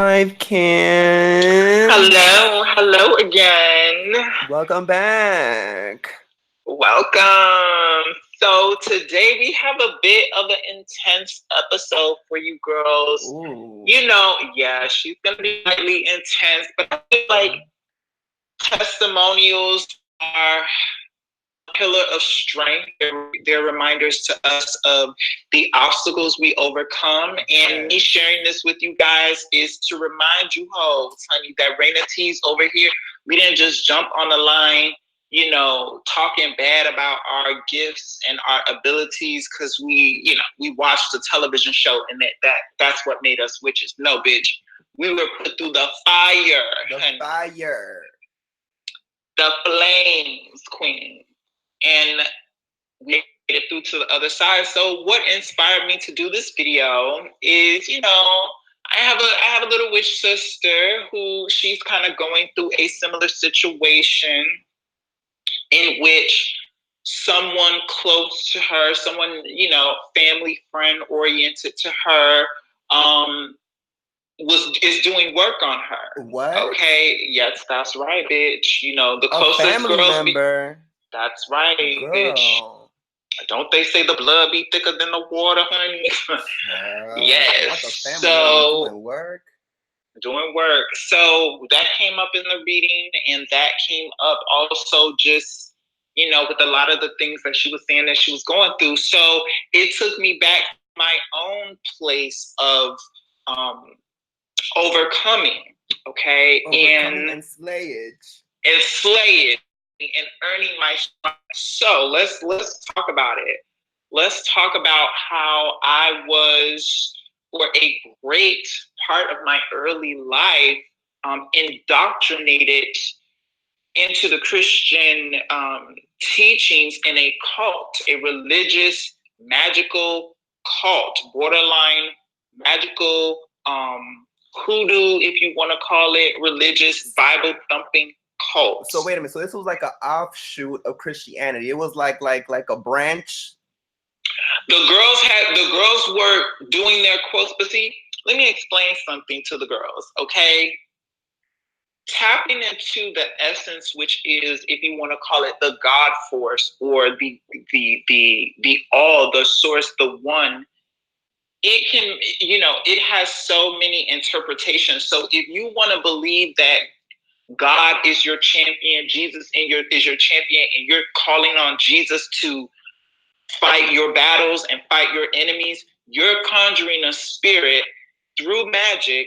Live Kim. Hello again. Welcome back. Welcome. So today we have a bit of an intense episode for you girls. Ooh. Yeah, she's gonna be slightly intense, but I feel like testimonials are a pillar of strength. They're reminders to us of the obstacles we overcome. And me sharing this with you guys is to remind you hoes, honey, that Raina T's over here, we didn't just jump on the line, talking bad about our gifts and our abilities because we watched a television show and that's what made us witches. No, bitch. We were put through the fire, honey. Fire. The flames, queen. And we made it through to the other side. So what inspired me to do this video is, I have a little witch sister who she's kind of going through a similar situation in which someone close to her, someone, family friend oriented to her, is doing work on her. What? Okay, yes, that's right, bitch. The A closest family girls member. that's right, Girl. bitch. Don't they say the blood be thicker than the water, honey? Yes. Not the family So doing work. doing work. So that came up in the reading, and that came up also just, with a lot of the things that she was saying that she was going through. So it took me back to my own place of overcoming, okay? Overcoming and slayage. And slaying and earning my stripes. So let's talk about it. Let's talk about how I was, for a great part of my early life, indoctrinated into the Christian teachings in a cult, a religious, magical cult, borderline magical, hoodoo, if you want to call it, religious, Bible thumping cult. So wait a minute. So this was like an offshoot of Christianity. It was like a branch. The girls were doing their quotes, but see, let me explain something to the girls, okay? Tapping into the essence, which is, if you want to call it, the God force, or the all, the source, the one. It can, it has so many interpretations. So if you want to believe that God is your champion, Jesus is your champion, and you're calling on Jesus to fight your battles and fight your enemies, you're conjuring a spirit through magic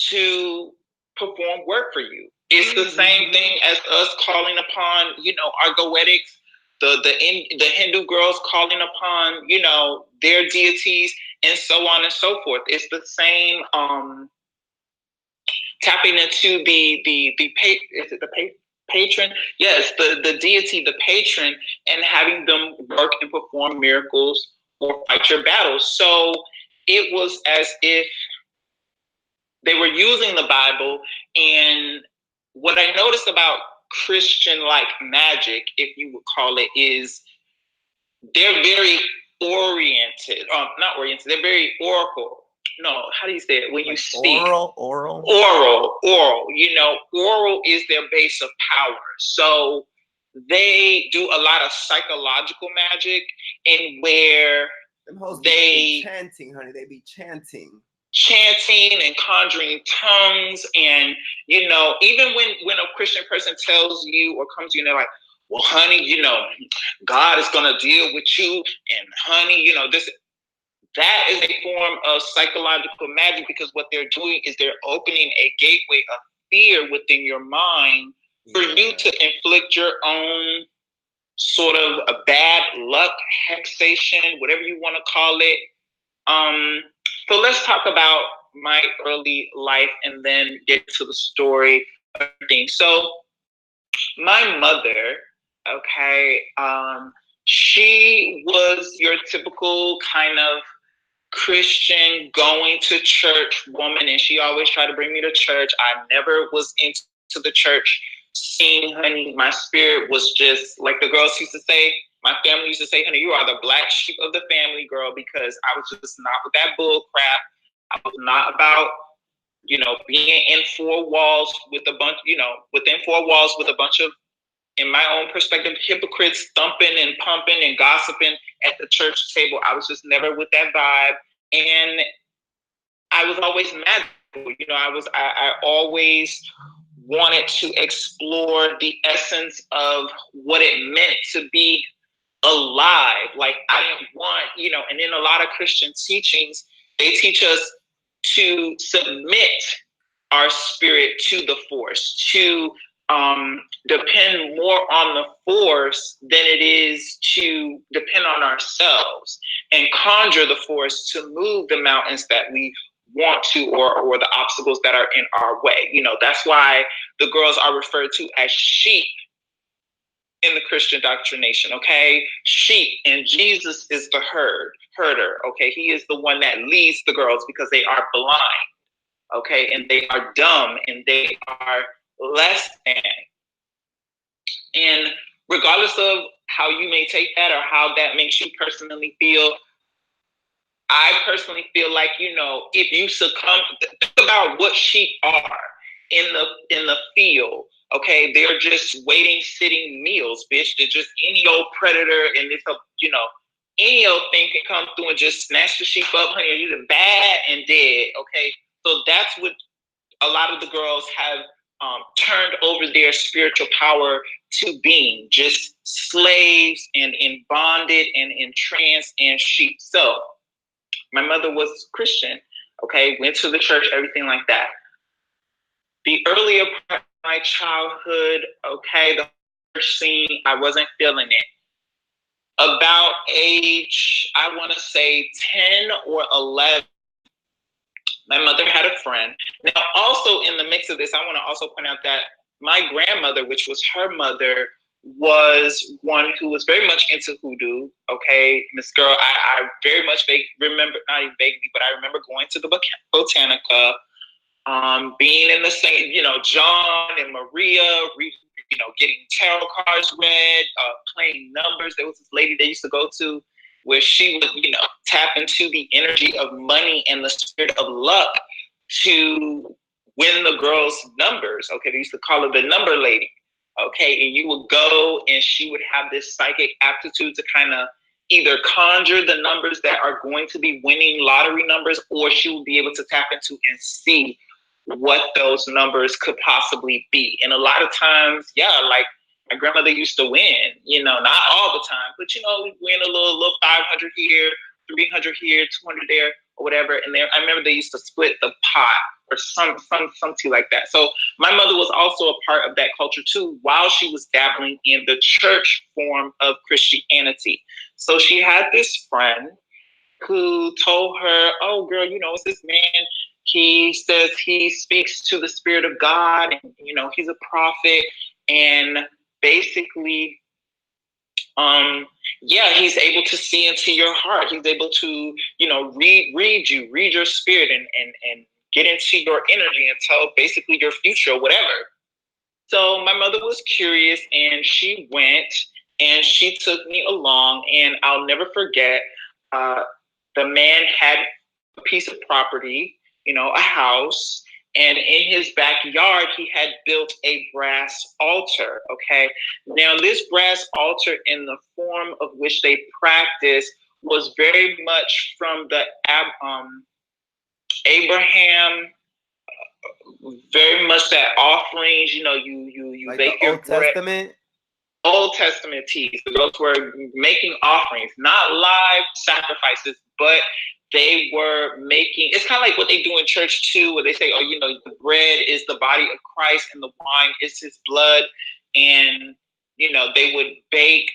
to perform work for you. It's the same thing as us calling upon, our goetics, the Hindu girls calling upon, their deities, and so on and so forth. It's the same tapping into is it the patron? Yes, the deity, the patron, and having them work and perform miracles or fight your battles. So it was as if they were using the Bible. And what I noticed about Christian like magic, if you would call it, is they're very oriented. Not oriented, they're very oracle. No, how do you say it when you speak? Oral. Oral. Oral is their base of power. So they do a lot of psychological magic, in where they chanting, honey. They be chanting and conjuring tongues. And even when a Christian person tells you or comes to you and they're like, well, honey, God is going to deal with you, and honey, that is a form of psychological magic, because what they're doing is they're opening a gateway of fear within your mind for you to inflict your own sort of a bad luck, hexation, whatever you want to call it. So let's talk about my early life and then get to the story of everything. So my mother, okay, she was your typical kind of Christian, going to church woman, and she always tried to bring me to church. I never was into the church scene, honey. My spirit was just like the girls used to say. My family used to say, honey, you are the black sheep of the family, girl, because I was just not with that bull crap. I was not about being in four walls with a bunch, within four walls with a bunch of, in my own perspective, hypocrites thumping and pumping and gossiping at the church table. I was just never with that vibe. And I was always mad. I always wanted to explore the essence of what it meant to be alive. Like, I didn't want, and in a lot of Christian teachings, they teach us to submit our spirit to the force, to depend more on the force than it is to depend on ourselves, and conjure the force to move the mountains that we want to, or the obstacles that are in our way. That's why the girls are referred to as sheep in the Christian doctrination, okay? Sheep, and Jesus is the herder, okay? He is the one that leads the girls because they are blind, okay? And they are dumb, and they are less than. And regardless of how you may take that or how that makes you personally feel, I personally feel like, if you succumb, think about what sheep are in the field. Okay, they're just waiting, sitting meals, bitch. They're just any old predator, and it's any old thing can come through and just snatch the sheep up, honey. You're bad and dead. Okay, so that's what a lot of the girls have turned over their spiritual power to being, just slaves and in bonded and in trance and sheep. So my mother was Christian, okay, went to the church, everything like that. The earlier part of my childhood, okay, the first scene, I wasn't feeling it. About age, I want to say 10 or 11, my mother had a friend. Now, also in the mix of this, I want to also point out that my grandmother, which was her mother, was one who was very much into hoodoo. Okay, Miss Girl, I very much remember, not even vaguely, but I remember going to the Botanica, being in the same, John and Maria, getting tarot cards read, playing numbers. There was this lady they used to go to where she would, tap into the energy of money and the spirit of luck to win the girls' numbers. Okay, they used to call her the number lady. Okay, and you would go and she would have this psychic aptitude to kind of either conjure the numbers that are going to be winning lottery numbers, or she would be able to tap into and see what those numbers could possibly be. And a lot of times, yeah, like my grandmother used to win, not all the time, but we'd win a little 500 here, 300 here, 200 there, or whatever. And I remember they used to split the pot or something like that. So my mother was also a part of that culture too, while she was dabbling in the church form of Christianity. So she had this friend who told her, "Oh, girl, it's this man. He says he speaks to the spirit of God, and he's a prophet, and basically, he's able to see into your heart. He's able to, read your spirit and get into your energy and tell basically your future, or whatever." So my mother was curious, and she went and she took me along, and I'll never forget. The man had a piece of property, a house, and in his backyard, he had built a brass altar. Okay. Now, this brass altar, in the form of which they practiced, was very much from the Abraham, very much that offerings, you like bake the your Old bread. Testament. Old Testament teas. Those were making offerings, not live sacrifices, but they were making. It's kind of like what they do in church too, where they say, "Oh, the bread is the body of Christ, and the wine is His blood," and they would bake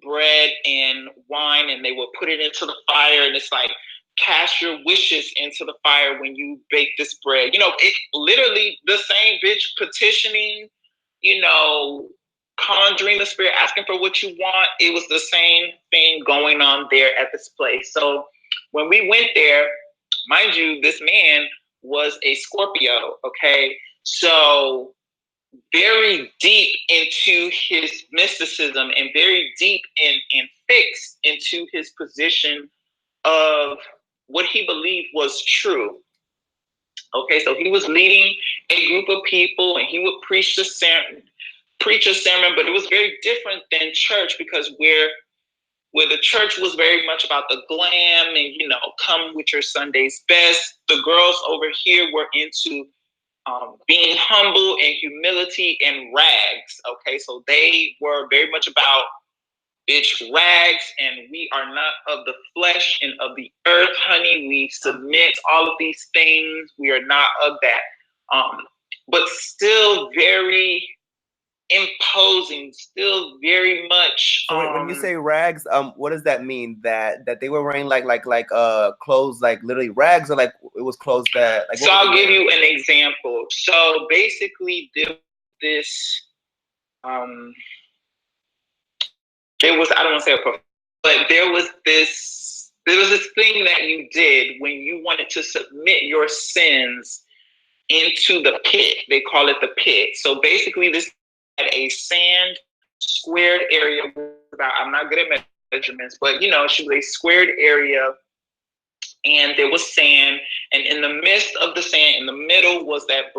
bread and wine, and they would put it into the fire, and it's like, cast your wishes into the fire when you bake this bread. It literally the same bitch petitioning, conjuring the spirit, asking for what you want. It was the same thing going on there at this place. So when we went there, mind you, this man was a Scorpio. Okay. So very deep into his mysticism, and very deep and fixed into his position of what he believed was true. Okay, so he was leading a group of people, and he would preach a sermon, but it was very different than church, because where the church was very much about the glam and, come with your Sunday's best, the girls over here were into being humble and humility and rags. Okay, so they were very much about, bitch, rags, and we are not of the flesh and of the earth, honey. We submit all of these things. We are not of that. But still very imposing, still very much. So when you say rags, what does that mean? That they were wearing like clothes, like literally rags, or like it was clothes that like. So I'll give you an example. So basically, this it was, I don't want to say but there was this thing that you did when you wanted to submit your sins into the pit. They call it the pit. So basically, this had a sand squared area. I'm not good at measurements, but she was a squared area, and there was sand, and in the midst of the sand, in the middle, was that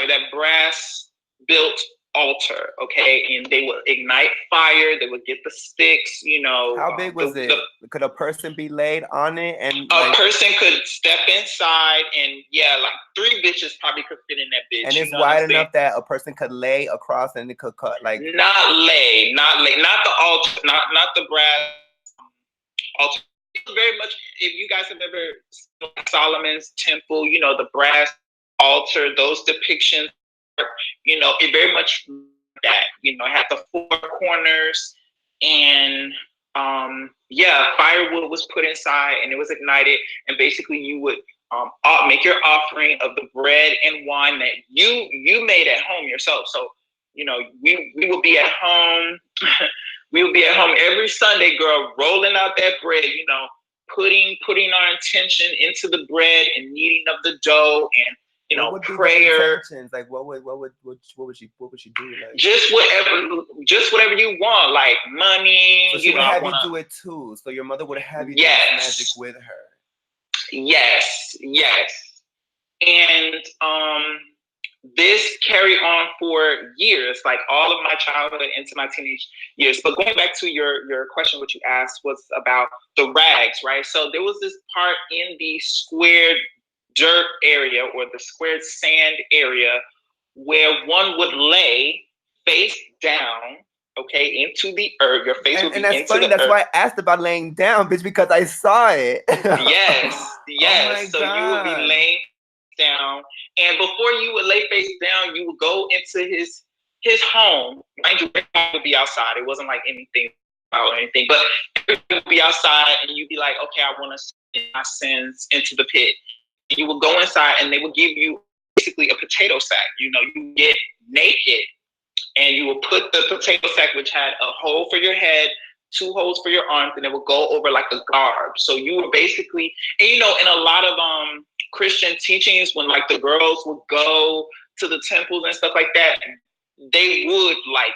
that brass built altar. Okay, and they would ignite fire. They would get the sticks. How big was it? Could a person be laid on it? And a person could step inside, and like 3 bitches probably could fit in that bitch. And it's wide enough that a person could lay across, and it could cut like not the altar, not the brass altar. Very much, if you guys have ever seen Solomon's temple, the brass altar, those depictions, it very much that, it had the 4 corners, and firewood was put inside, and it was ignited, and basically you would make your offering of the bread and wine that you made at home yourself. So we would be at home. We would be at home every Sunday, girl, rolling out that bread, putting our intention into the bread and kneading of the dough, and what would prayer. Be the like what would she do? Like just whatever you want, like money. So she would have you do it too. So your mother would have you do magic with her. Yes. And this carried on for years, like all of my childhood into my teenage years. But going back to your question, what you asked was about the rags, right? So there was this part in the squared dirt area, or the squared sand area, where one would lay face down, okay, into the earth. Your face would be into the earth. And that's funny. That's why I asked about laying down, bitch, because I saw it. Yes. Oh so God. You would be laying down, and before you would lay face down, you would go into his home. Mind you, everybody would be outside. It wasn't like anything or anything, but everybody would be outside, and you'd be like, okay, I want to send my sins into the pit. And you would go inside, and they would give you basically a potato sack. You get naked, and you would put the potato sack, which had a hole for your head, 2 holes for your arms, and it would go over like a garb. So you were basically, and in a lot of Christian teachings, when like the girls would go to the temples and stuff like that, they would like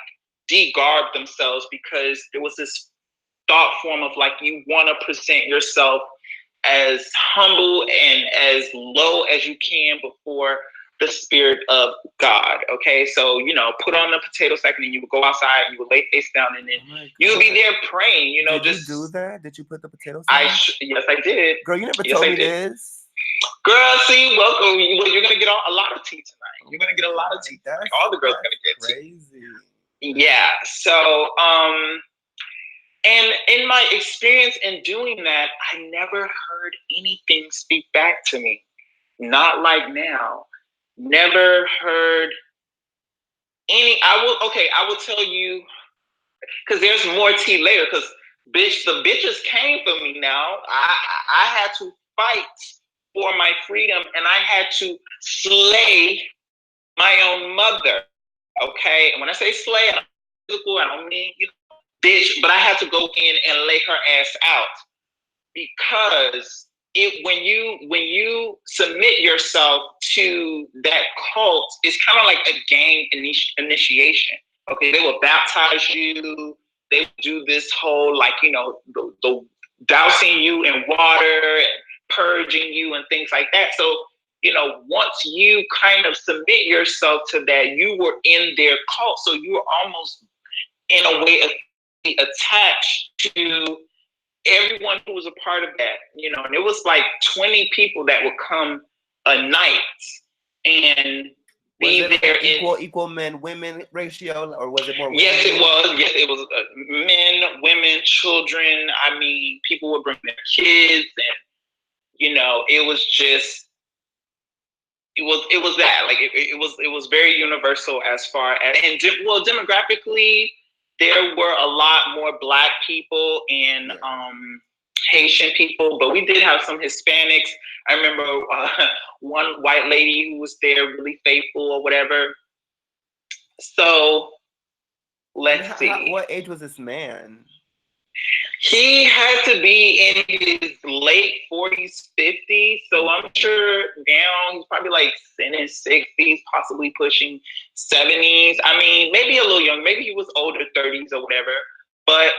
de-garb themselves, because there was this thought form of like, you want to present yourself as humble and as low as you can before the Spirit of God. Okay, so put on the potato sack, and then you would go outside, and you would lay face down, and then you would be there praying. Did you do that? Did you put the potato sack? Yes, I did. Girl, you never told me this. Girl, see, welcome. You're gonna get a lot of tea tonight. You're gonna get a lot of tea. Tonight. All the girls gonna get crazy. Tea. Yeah. So, and in my experience in doing that, I never heard anything speak back to me. Not like now. Never heard any. I will tell you, because there's more tea later. Because the bitches came for me. Now I had to fight for my freedom, and I had to slay my own mother. Okay, and when I say slay, I don't mean bitch, but I had to go in and lay her ass out, because when you submit yourself to that cult, it's kind of like a gang initiation. Okay, they will baptize you. They do this whole like the dousing you in water, purging you and things like that. So, once you kind of submit yourself to that, you were in their cult. So you were almost in a way attached to everyone who was a part of that, and it was like 20 people that would come a night and be was it there like equal men women ratio, or was it more women? Yes, it was. Yes, it was men, women, children. I mean, people would bring their kids, and it was just it was that like it was very universal as far as demographically there were a lot more Black people and Haitian people, but we did have some Hispanics. I remember one white lady who was there really faithful or whatever. So let's see. What age was this man? He had to be in his late 40s, 50s. So I'm sure now he's probably like in his 60s, possibly pushing 70s. I mean, maybe a little young. Maybe he was older, 30s or whatever. But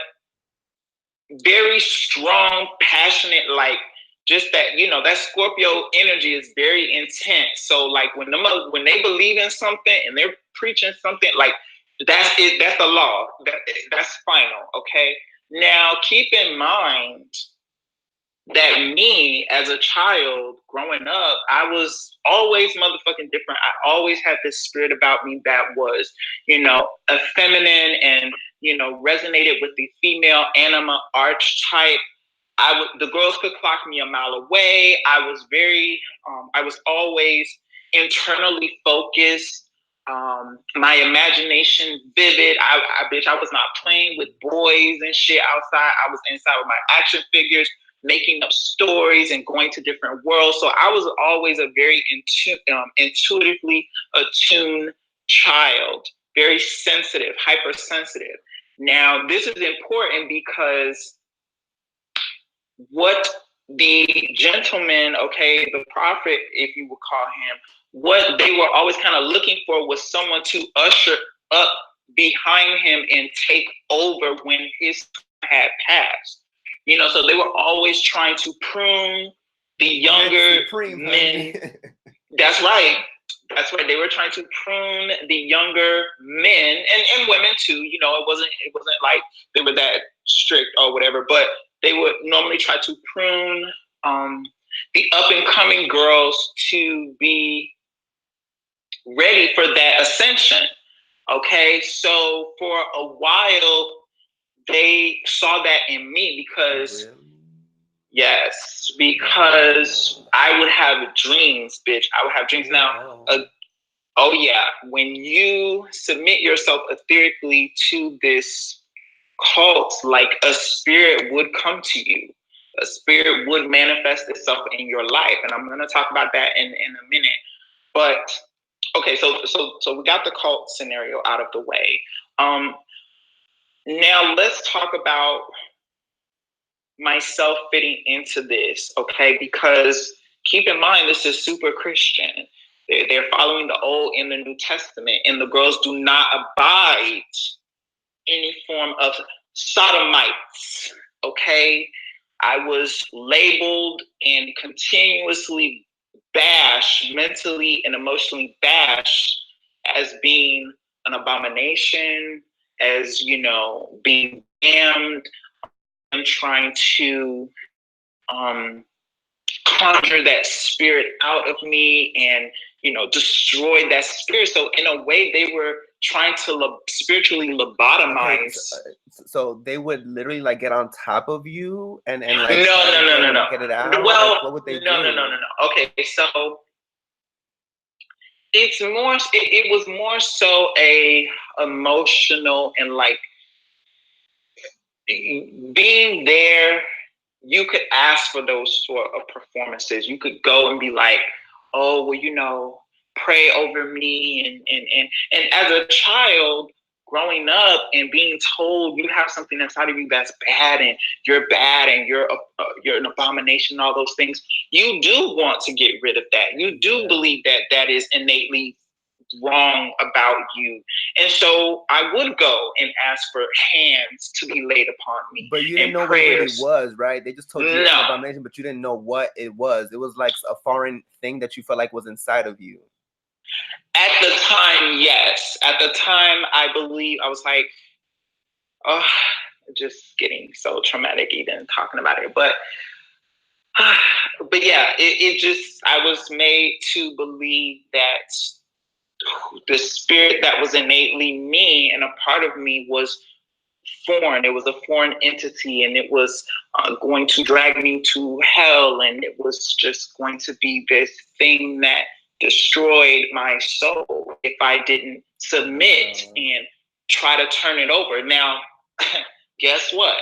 very strong, passionate, like just that, that Scorpio energy is very intense. So like when they believe in something and they're preaching something, like that's it. That's the law. That's final. Okay. Now, keep in mind that me as a child growing up, I was always motherfucking different. I always had this spirit about me that was, a feminine and, resonated with the female anima archetype. The girls could clock me a mile away. I was always internally focused. My imagination vivid. I was not playing with boys and shit outside. I was inside with my action figures, making up stories and going to different worlds. So I was always a very intuitively attuned child, very sensitive, hypersensitive. Now, this is important because what the gentleman, the prophet, if you would call him, what they were always kind of looking for was someone to usher up behind him and take over when his time had passed. So they were always trying to prune the younger men. That's right. That's right. They were trying to prune the younger men and women too. It wasn't like they were that strict or whatever, but they would normally try to prune the up and coming girls to be ready for that ascension. Okay, so for a while they saw that in me because yes, because I would have dreams, bitch. I would have dreams. Now, oh yeah, when you submit yourself etherically to this cult, like a spirit would come to you. A spirit would manifest itself in your life. And I'm going to talk about that in a minute. But okay, so we got the cult scenario out of the way. Now let's talk about myself fitting into this, okay? Because keep in mind, this is super Christian. They're following the Old and the New Testament, and the girls do not abide any form of sodomites, okay? I was labeled and continuously bashed, mentally and emotionally bashed, as being an abomination, as, being damned, and trying to conjure that spirit out of me and, destroy that spirit. So in a way, they were trying to spiritually lobotomize. Okay, so they would literally like get on top of you and like no. Get it out. Well, like, what would they do? No. Okay, so it's more. It was more so a emotional and like being there. You could ask for those sort of performances. You could go and be like, oh, well, pray over me. And as a child growing up and being told you have something inside of you that's bad and you're an abomination, all those things, you do want to get rid of that. You do believe that is innately wrong about you. And so I would go and ask for hands to be laid upon me. But you didn't and know what it really prayers. was, right? They just told you it's an No. abomination, but you didn't know what it was. It was like a foreign thing that you felt like was inside of you. At the time, yes. At the time, I believe I was like, oh, just getting so traumatic even talking about it. But yeah, it just, I was made to believe that the spirit that was innately me and a part of me was foreign. It was a foreign entity, and it was going to drag me to hell, and it was just going to be this thing that destroyed my soul if I didn't submit and try to turn it over. Now, guess what?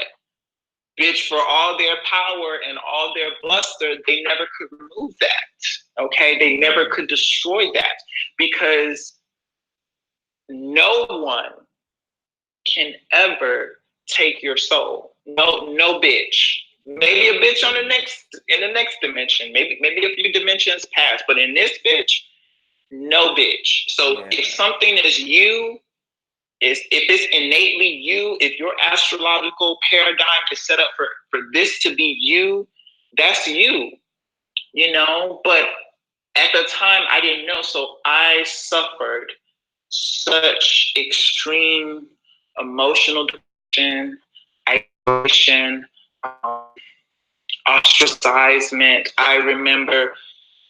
Bitch, for all their power and all their bluster, they never could remove that. Okay? They never could destroy that, because no one can ever take your soul. No bitch. Maybe a bitch on in the next dimension. Maybe a few dimensions past. But in this bitch, no bitch. So if something is you, if it's innately you, if your astrological paradigm is set up for this to be you, that's you. You know, but at the time I didn't know. So I suffered such extreme emotional depression, isolation, ostracizement. I remember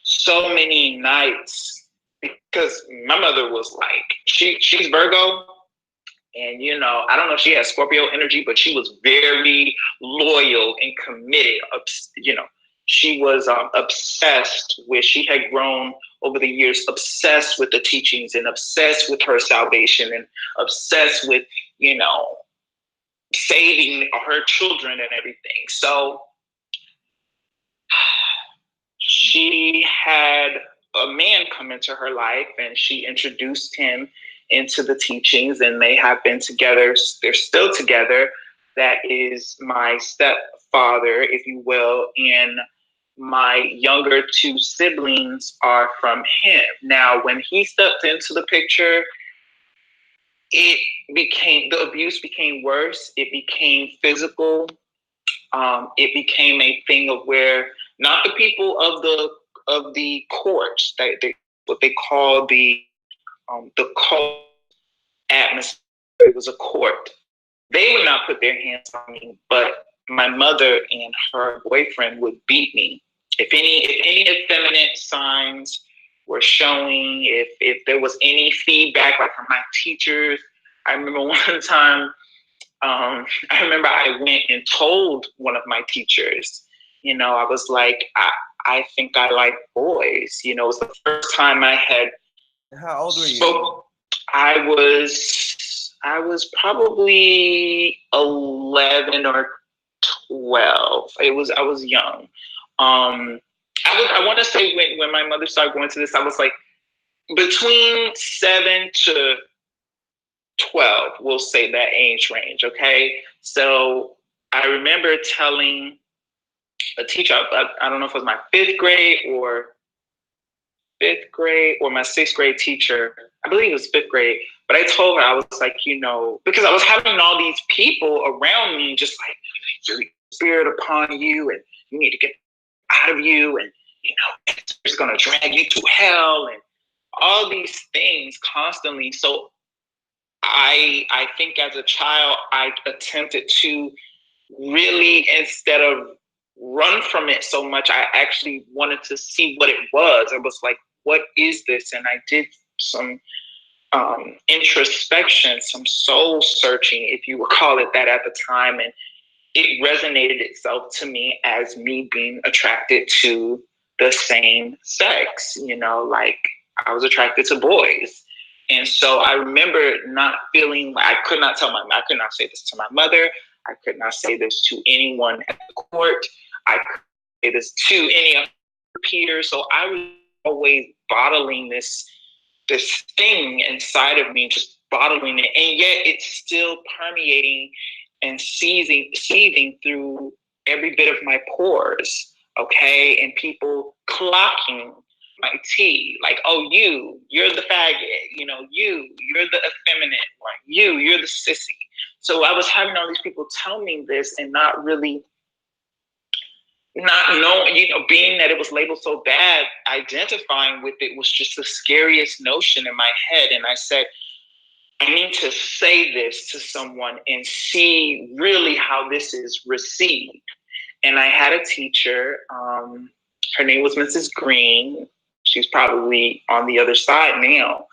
so many nights, because my mother was like, she's Virgo, and you know, I don't know if she has Scorpio energy, but she was very loyal and committed. You know, she was obsessed with, she had grown over the years obsessed with the teachings and obsessed with her salvation and obsessed with, you know, saving her children and everything. So she had a man come into her life, and she introduced him into the teachings, and they have been together. They're still together. That is my stepfather, if you will, and my younger two siblings are from him. Now, when he stepped into the picture, the abuse became worse. It became physical. It became a thing of where not the people of the courts, what they call the cult atmosphere. It was a court. They would not put their hands on me, but my mother and her boyfriend would beat me. If any effeminate signs were showing, if there was any feedback, like from my teachers, I remember one time. I remember I went and told one of my teachers, you know, I was like, I think I like boys. You know, it was the first time I had. How old were you? I was probably 11 or 12. I was young. I want to say when my mother started going to this, I was like between 7 to 12, we'll say that age range, okay? So I remember telling a teacher, I don't know if it was my fifth grade or my sixth grade teacher. I believe it was fifth grade. But I told her, I was like, you know, because I was having all these people around me just like, your spirit upon you, and you need to get out of you, and, you know, it's going to drag you to hell, and all these things constantly. So I think as a child, I attempted to really, instead of run from it so much, I actually wanted to see what it was. I was like, what is this? And I did some introspection, some soul searching, if you would call it that, at the time. And it resonated itself to me as me being attracted to the same sex, you know, like I was attracted to boys. And so I remember not feeling like I could not say this to my mother. I could not say this to anyone at the court. I couldn't say this to any of my peers. So I was always bottling this thing inside of me, just bottling it. And yet it's still permeating and seething through every bit of my pores. Okay. And people clocking my tea. Like, oh, you're the faggot. You know, you're the effeminate one. You're the sissy. So I was having all these people tell me this and not really, not knowing, you know, being that it was labeled so bad, identifying with it was just the scariest notion in my head. And I said, I need to say this to someone and see really how this is received. And I had a teacher, her name was Mrs. Green. She's probably on the other side now.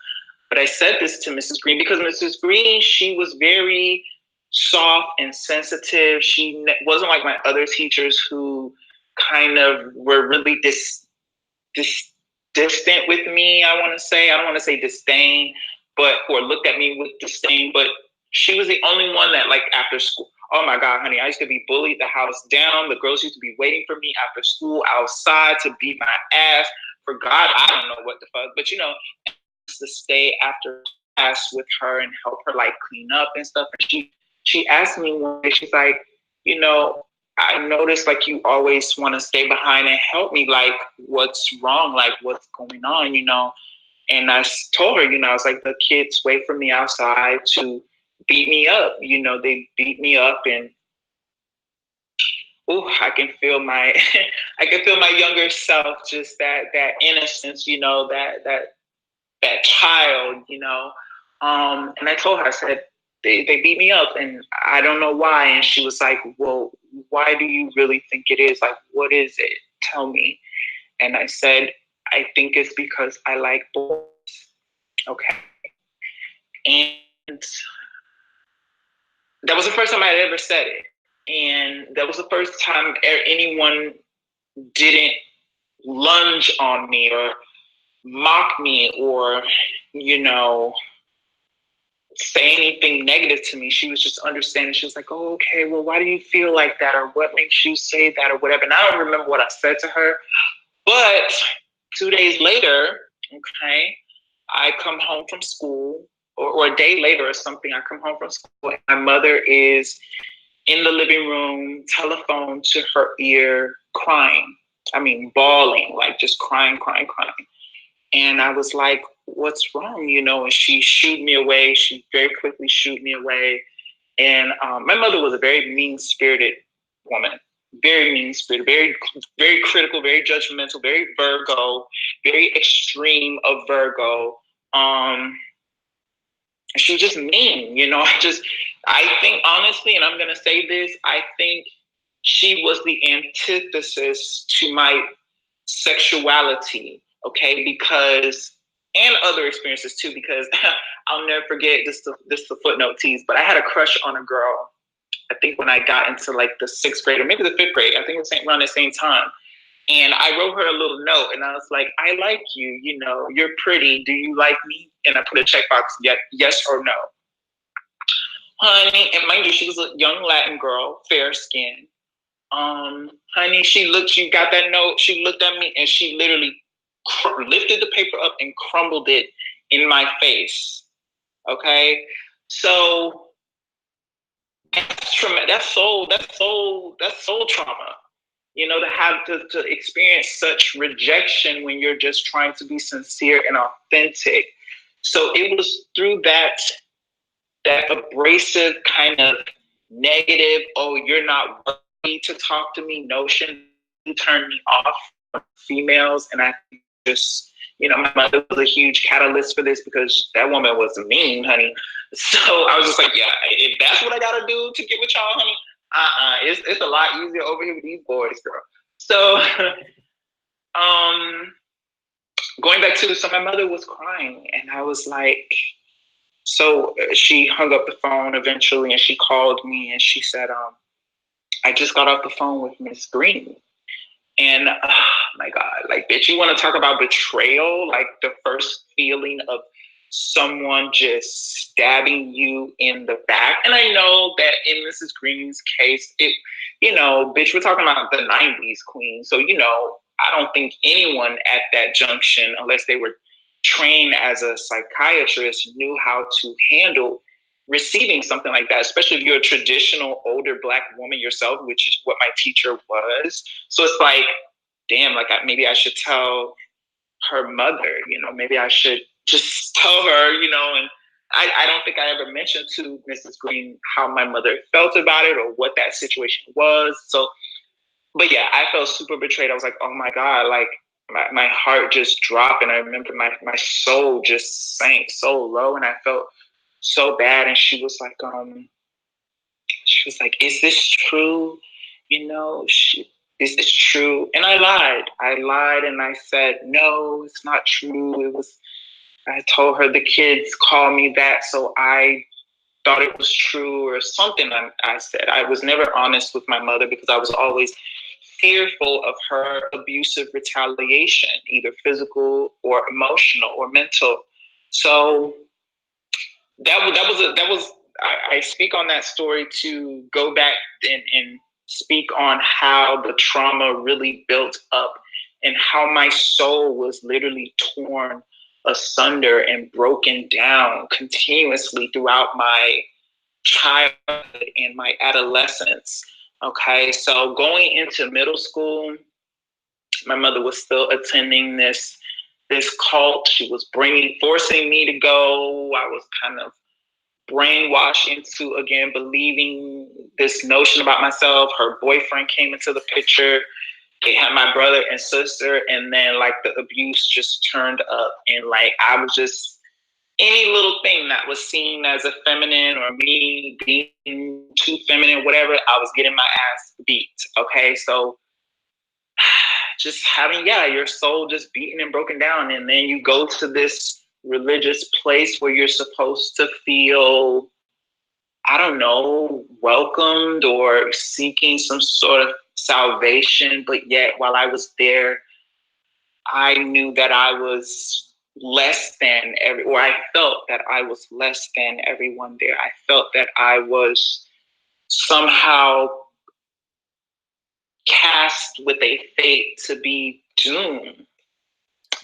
But I said this to Mrs. Green because Mrs. Green, she was very soft and sensitive. She wasn't like my other teachers who kind of were really distant with me, I want to say. I don't want to say disdain, but, or looked at me with disdain, but she was the only one that, like, after school, oh my God, honey, I used to be bullied the house down. The girls used to be waiting for me after school outside to beat my ass. For God, I don't know what the fuck, but you know, to stay after class with her and help her like clean up and stuff. And she asked me one day, she's like, you know, I noticed like you always want to stay behind and help me. Like, what's wrong? Like, what's going on? You know? And I told her, you know, I was like, the kids wait for me outside to beat me up. You know, they beat me up, and I can feel my, I can feel my younger self, just that innocence, you know, that child, you know. And I told her, I said, they beat me up and I don't know why. And she was like, well, why do you really think it is? Like, what is it? Tell me. And I said, I think it's because I like boys. Okay. And that was the first time I had ever said it. And that was the first time anyone didn't lunge on me or mock me or, you know, say anything negative to me. She was just understanding. She was like, oh, okay, well, why do you feel like that? Or what makes you say that or whatever? And I don't remember what I said to her. But 2 days later, okay, I come home from school, or a day later or something, I come home from school and my mother is in the living room, telephone to her ear, crying. I mean, bawling, like just crying. And I was like, what's wrong? You know, and she shooed me away. She very quickly shooed me away. And my mother was a very mean-spirited woman, very mean-spirited, very, very critical, very judgmental, very Virgo, very extreme of Virgo. She was just mean, you know. I think honestly, and I'm going to say this, I think she was the antithesis to my sexuality, okay? Because, and other experiences too, because I'll never forget, this is a footnote tease, but I had a crush on a girl, I think when I got into like the 6th grade or maybe the 5th grade, I think it was around the same time. And I wrote her a little note and I was like, I like you, you know, you're pretty. Do you like me? And I put a checkbox, yes or no. Honey, and mind you, she was a young Latin girl, fair skin. Honey, she got that note, she looked at me and she literally lifted the paper up and crumbled it in my face. Okay? So that's trauma, that's soul trauma. You know, to have to experience such rejection when you're just trying to be sincere and authentic. So it was through that abrasive kind of negative, oh, you're not worthy to talk to me notion, you turned me off from females. And I just, you know, my mother was a huge catalyst for this because that woman was mean, honey. So I was just like, yeah, if that's what I gotta do to get with y'all, honey, it's a lot easier over here with these boys, girl. So going back to, so my mother was crying and I was like, so she hung up the phone eventually and she called me and she said, I just got off the phone with Miss Green. And my God, like, bitch, you want to talk about betrayal? Like the first feeling of someone just stabbing you in the back. And I know that in Mrs. Green's case, it, you know, bitch, we're talking about the 90s queen. So, you know, I don't think anyone at that junction, unless they were trained as a psychiatrist, knew how to handle receiving something like that, especially if you're a traditional older Black woman yourself, which is what my teacher was. So it's like, damn, like maybe I should tell her mother. Maybe I should just tell her, and I don't think I ever mentioned to Mrs. Green how my mother felt about it or what that situation was. So, but yeah, I felt super betrayed. I was like, oh my God, like my heart just dropped. And I remember my soul just sank so low and I felt so bad. And she was like, is this true? Is this true? And I lied. And I said, no, it's not true. I told her the kids called me that, so I thought it was true or something. I said I was never honest with my mother because I was always fearful of her abusive retaliation, either physical or emotional or mental. So I speak on that story to go back and speak on how the trauma really built up and how my soul was literally torn asunder and broken down continuously throughout my childhood and my adolescence. Okay, so going into middle school, my mother was still attending this cult. She was forcing me to go. I was kind of brainwashed into, again, believing this notion about myself. Her boyfriend came into the picture. They had my brother and sister, and then like the abuse just turned up, and like I was just any little thing that was seen as a feminine or me being too feminine, whatever, I was getting my ass beat. Okay, so just having, your soul just beaten and broken down, and then you go to this religious place where you're supposed to feel, I don't know, welcomed or seeking some sort of salvation. But yet, while I was there, I knew that I was less than or I felt that I was less than everyone there. I felt that I was somehow cast with a fate to be doomed.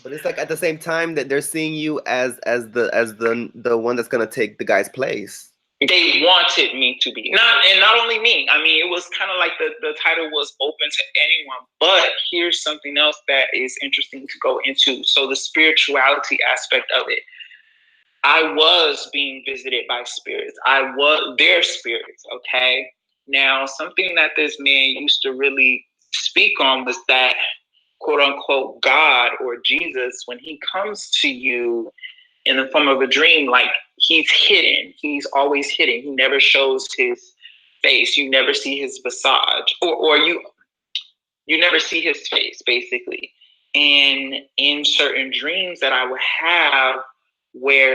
But it's like at the same time that they're seeing you as the one that's gonna take the guy's place. They wanted me to be not only me. I mean, it was kind of like the title was open to anyone. But here's something else that is interesting to go into. So the spirituality aspect of it. I was being visited by spirits. I was their spirits. Okay. Now, something that this man used to really speak on was that, quote unquote, God or Jesus, when he comes to you in the form of a dream, like he's hidden. He's always hidden. He never shows his face. You never see his visage, or you never see his face, basically. And in certain dreams that I would have,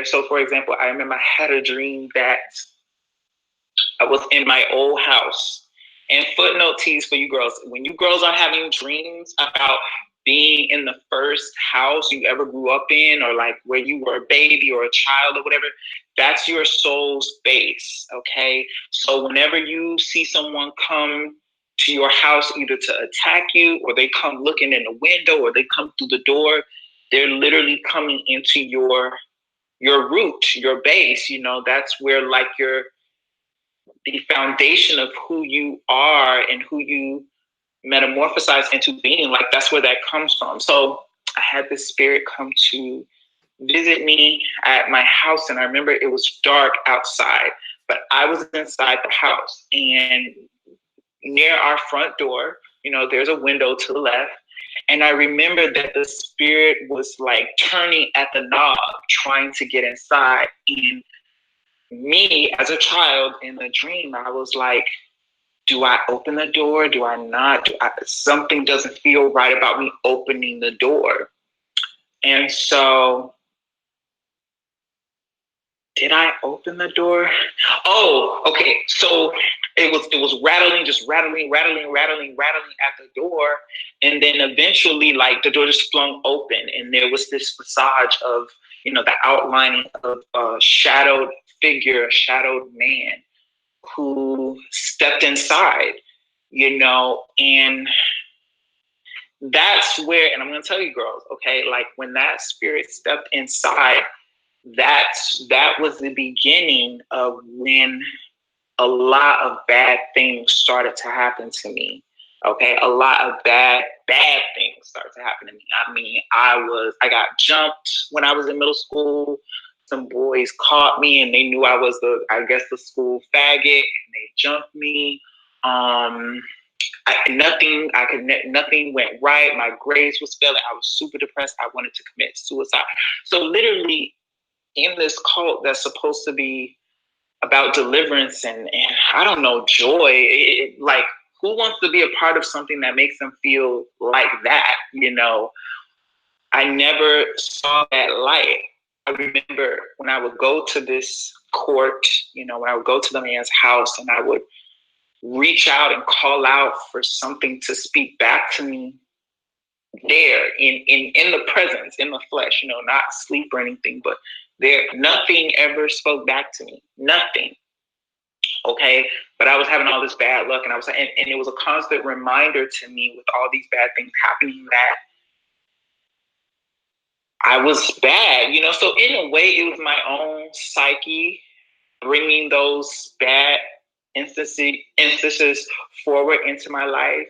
so for example, I remember I had a dream that I was in my old house. And footnote tease for you girls, when you girls are having dreams about being in the first house you ever grew up in, or like where you were a baby or a child or whatever, that's your soul's base, okay? So whenever you see someone come to your house either to attack you, or they come looking in the window, or they come through the door, they're literally coming into your root, your base. That's where like the foundation of who you are and who you metamorphosize into being, like that's where that comes from. So I had this spirit come to visit me at my house, and I remember it was dark outside, but I was inside the house, and near our front door, there's a window to the left. And I remember that the spirit was like turning at the knob, trying to get inside. And me as a child in the dream, I was like, do I open the door? Do I not? Something doesn't feel right about me opening the door. And so, did I open the door? Oh, okay. So it was rattling, just rattling at the door. And then eventually, like, the door just flung open, and there was this visage of, the outlining of a shadowed figure, a shadowed man who stepped inside, and that's where, and I'm going to tell you girls, okay, like when that spirit stepped inside, that was the beginning of when a lot of bad things started to happen to me. Okay, a lot of bad things started to happen to me. I mean, I got jumped when I was in middle school. Some boys caught me and they knew I was the school faggot, and they jumped me. Nothing went right. My grades was failing. I was super depressed. I wanted to commit suicide. So literally in this cult that's supposed to be about deliverance and I don't know, joy, like, who wants to be a part of something that makes them feel like that? I never saw that light. I remember when I would go to this court, when I would go to the man's house and I would reach out and call out for something to speak back to me there in the presence, in the flesh, not sleep or anything, but there, nothing ever spoke back to me. Nothing. Okay. But I was having all this bad luck and and it was a constant reminder to me with all these bad things happening that I was bad, so in a way it was my own psyche bringing those bad instances forward into my life,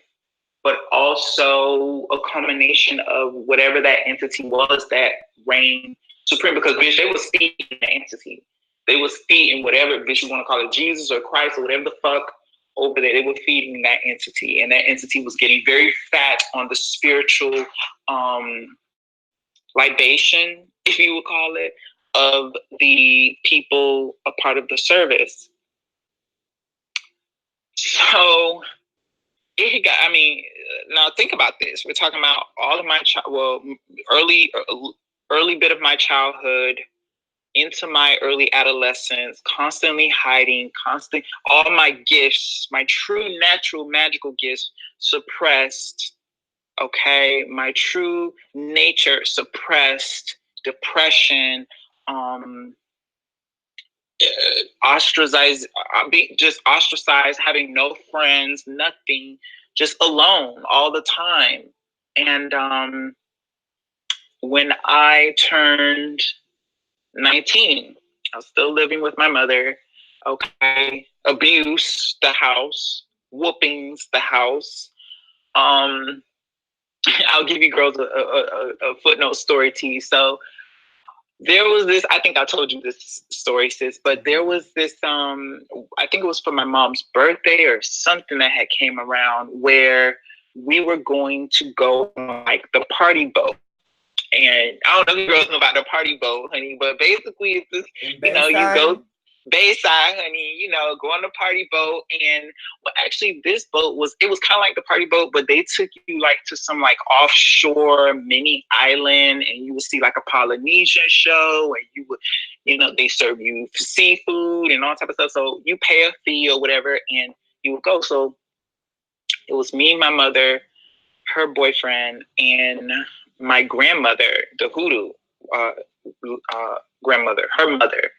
but also a combination of whatever that entity was that reigned supreme. Because, bitch, they was feeding the entity. They was feeding whatever, bitch, you want to call it Jesus or Christ or whatever the fuck over there. They were feeding that entity. And that entity was getting very fat on the spiritual libation, if you would call it, of the people a part of the service. So now think about this. We're talking about all of my early bit of my childhood into my early adolescence, constantly hiding, all my gifts, my true natural magical gifts suppressed. Okay, my true nature suppressed, depression, just ostracized, having no friends, nothing, just alone all the time. And when I turned 19, I was still living with my mother. Okay, abuse the house, whoopings the house. I'll give you girls a footnote story, T. So there was this, I think I told you this story, sis, but there was this, I think it was for my mom's birthday or something that had came around where we were going to go on like the party boat. And I don't know if you girls know about the party boat, honey, but basically it's this, you go Bayside, honey, go on the party boat. And well, actually this boat was kind of like the party boat, but they took you like to some like offshore mini island and you would see like a Polynesian show and you would, they serve you seafood and all type of stuff. So you pay a fee or whatever and you would go. So it was me, my mother, her boyfriend, and my grandmother, the hoodoo grandmother, her mother.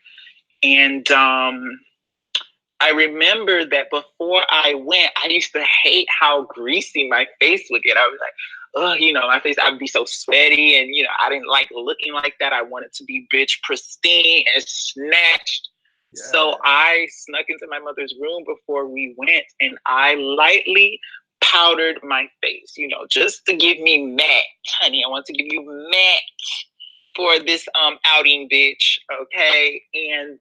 And I remember that before I went, I used to hate how greasy my face would get. I was like, oh, my face, I'd be so sweaty. And, I didn't like looking like that. I wanted to be bitch pristine and snatched. Yeah. So I snuck into my mother's room before we went and I lightly powdered my face, just to give me match, honey. I want to give you match for this outing, bitch. Okay. And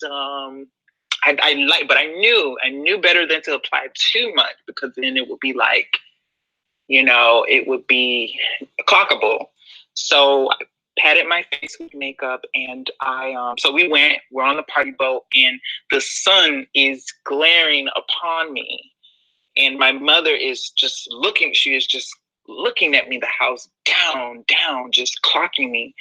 but I knew better than to apply too much because then it would be like, it would be clockable. So I patted my face with makeup and so we're on the party boat and the sun is glaring upon me. And my mother is just she is just looking at me, the house down, just clocking me.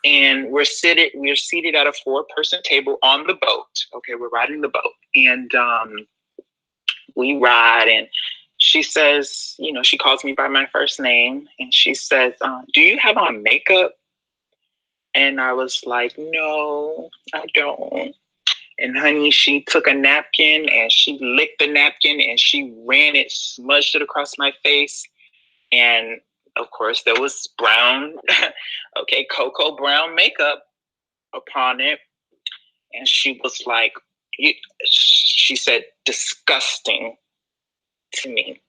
And we're seated at a 4-person table on the boat. Okay, we're riding the boat. And we ride and she says, she calls me by my first name and she says, do you have on makeup? And I was like, no, I don't. And honey, she took a napkin and she licked the napkin and she ran it, smudged it across my face. And of course, there was brown, cocoa brown makeup upon it. And she was like, she said, disgusting to me.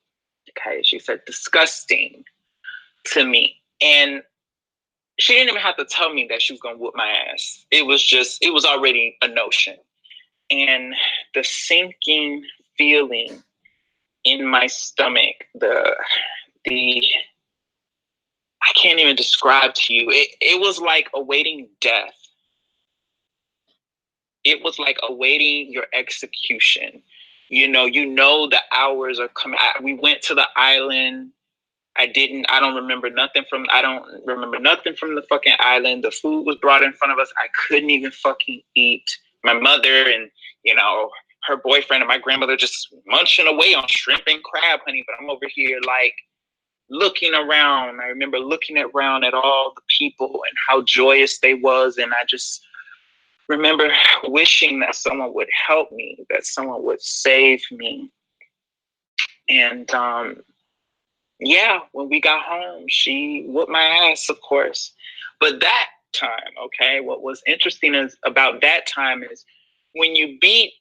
Okay, she said disgusting to me. And she didn't even have to tell me that she was gonna whoop my ass. It was already a notion. And the sinking feeling in my stomach, the I can't even describe to you. It was like awaiting death. It was like awaiting your execution. You know the hours are coming. We went to the island. I don't remember nothing from the fucking island. The food was brought in front of us. I couldn't even fucking eat. My mother and, her boyfriend and my grandmother just munching away on shrimp and crab, honey. But I'm over here like looking around. I remember looking around at all the people and how joyous they was. And I just remember wishing that someone would help me, that someone would save me. And, yeah, when we got home, she whooped my ass, of course. But that time, okay, what was interesting about that time is when you beat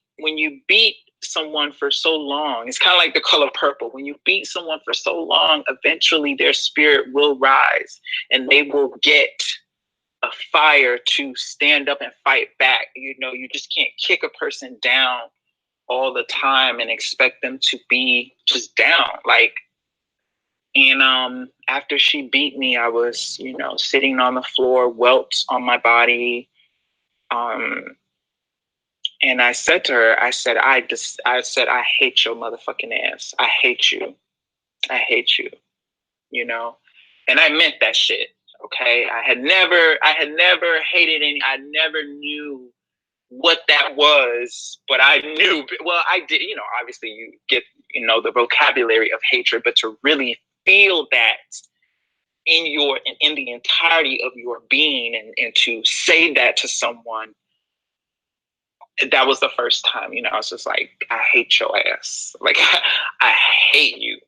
someone for so long, it's kind of like The Color Purple. When you beat someone for so long, eventually their spirit will rise and they will get a fire to stand up and fight back. You just can't kick a person down all the time and expect them to be just down. And after she beat me, I was, sitting on the floor, welts on my body. And I said to her, I said, I hate your motherfucking ass. I hate you. I hate you. And I meant that shit. Okay. I had never hated I never knew what that was, but I knew, well, I did, obviously you get, the vocabulary of hatred, but to really feel that in the entirety of your being and to say that to someone, that was the first time, I was just like, I hate your ass. Like, I hate you.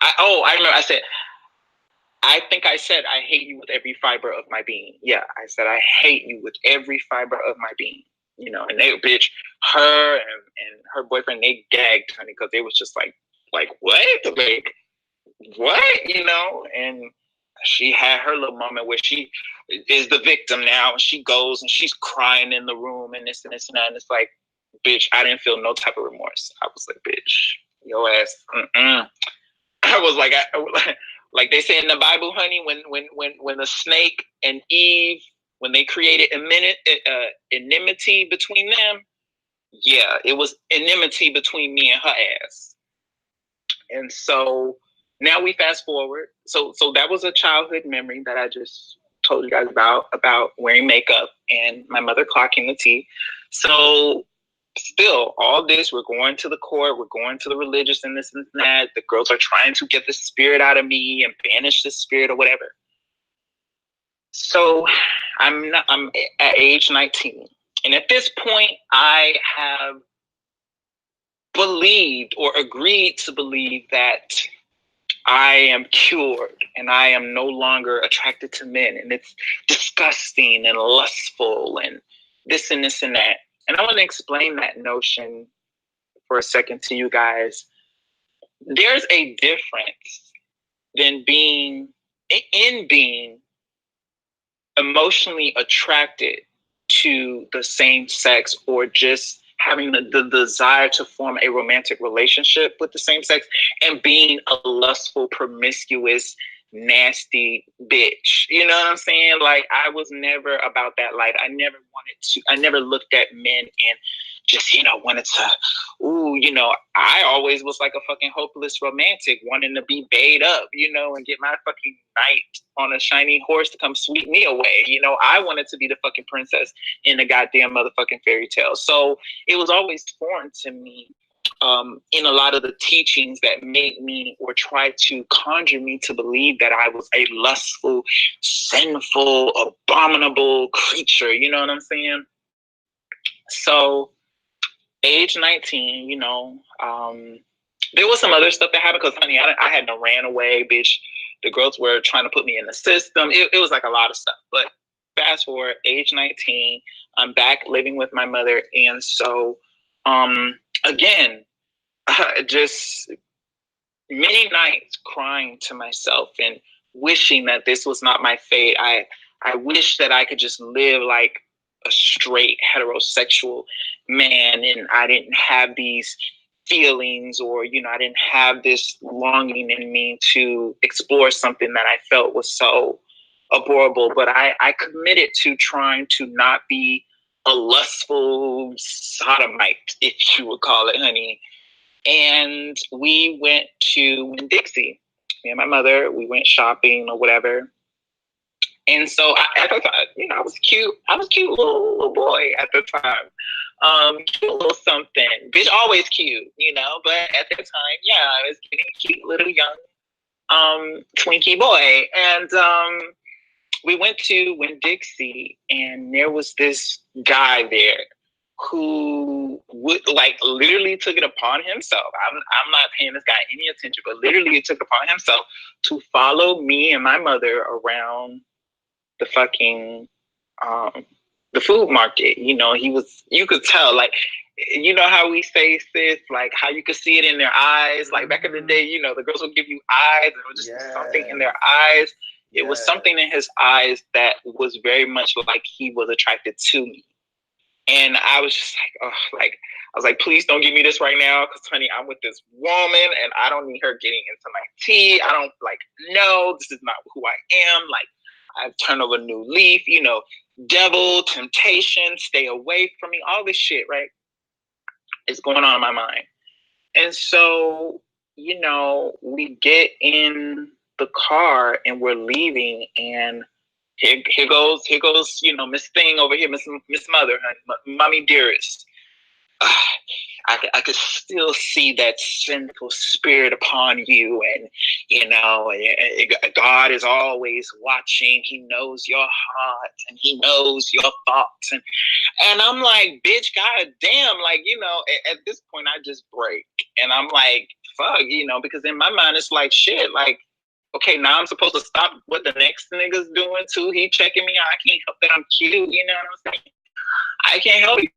I remember I said, I hate you with every fiber of my being. Yeah, I said, I hate you with every fiber of my being. And they, bitch, her and her boyfriend, they gagged, honey, because they was just like, what? Like, what? And she had her little moment where she is the victim now, and she goes and she's crying in the room and this and this and that. And it's like, bitch, I didn't feel no type of remorse. I was like, bitch, your ass. I was like, like they say in the Bible, honey, when the snake and Eve, when they created enmity between them, yeah, it was enmity between me and her ass. And so now we fast forward. So that was a childhood memory that I just told you guys about wearing makeup and my mother clocking the tea. So still, all this, we're going to the court, we're going to the religious and this and that. The girls are trying to get the spirit out of me and banish the spirit or whatever. So I'm at age 19. And at this point, I have believed or agreed to believe that I am cured and I am no longer attracted to men, and it's disgusting and lustful and this and this and that. And I want to explain that notion for a second to you guys. There's a difference than being emotionally attracted to the same sex or just having the desire to form a romantic relationship with the same sex and being a lustful, promiscuous, nasty bitch. You know what I'm saying? Like, I was never about that life. I never looked at men and just, wanted to, I always was like a fucking hopeless romantic, wanting to be bayed up, and get my fucking knight on a shiny horse to come sweep me away. I wanted to be the fucking princess in a goddamn motherfucking fairy tale. So it was always foreign to me in a lot of the teachings that made me or tried to conjure me to believe that I was a lustful, sinful, abominable creature. You know what I'm saying? So age 19, there was some other stuff that happened because, honey, I hadn't ran away, bitch. The girls were trying to put me in the system. It was like a lot of stuff. But fast forward, age 19, I'm back living with my mother. And so, again, just, many nights crying to myself and wishing that this was not my fate. I wish that I could just live like a straight heterosexual man and I didn't have these feelings, or I didn't have this longing in me to explore something that I felt was so abhorrible. But I committed to trying to not be a lustful sodomite, if you would call it, honey. And we went to Winn-Dixie. Me and my mother, we went shopping or whatever. And so at the time, I was cute. I was a cute little boy at the time. Cute little something. Bitch, always cute, but at the time, yeah, I was getting a cute little young Twinkie boy. And we went to Winn-Dixie, and there was this guy there who would literally took it upon himself. I'm not paying this guy any attention, but literally took it upon himself to follow me and my mother around the fucking the food market. You could tell, how we say, sis, like how you could see it in their eyes. Like back in the day, the girls would give you eyes. There was just something in their eyes. It was something in his eyes that was very much like he was attracted to me. And I was just like, oh, I was like, please don't give me this right now, because honey, I'm with this woman and I don't need her getting into my tea. I don't no, this is not who I am. I've turned over a new leaf, devil, temptation, stay away from me, all this shit, right? Is going on in my mind. And so, we get in the car and we're leaving, and here goes, Miss Thing over here, Miss Mother, Mommy Dearest. I could still see that sinful spirit upon you, and God is always watching. He knows your heart and He knows your thoughts, and I'm like, bitch, god damn, at this point I just break, and I'm like, fuck, because in my mind it's like, shit, okay, now I'm supposed to stop what the next nigga's doing too. He checking me out. I can't help that I'm cute. You know what I'm saying? I can't help it.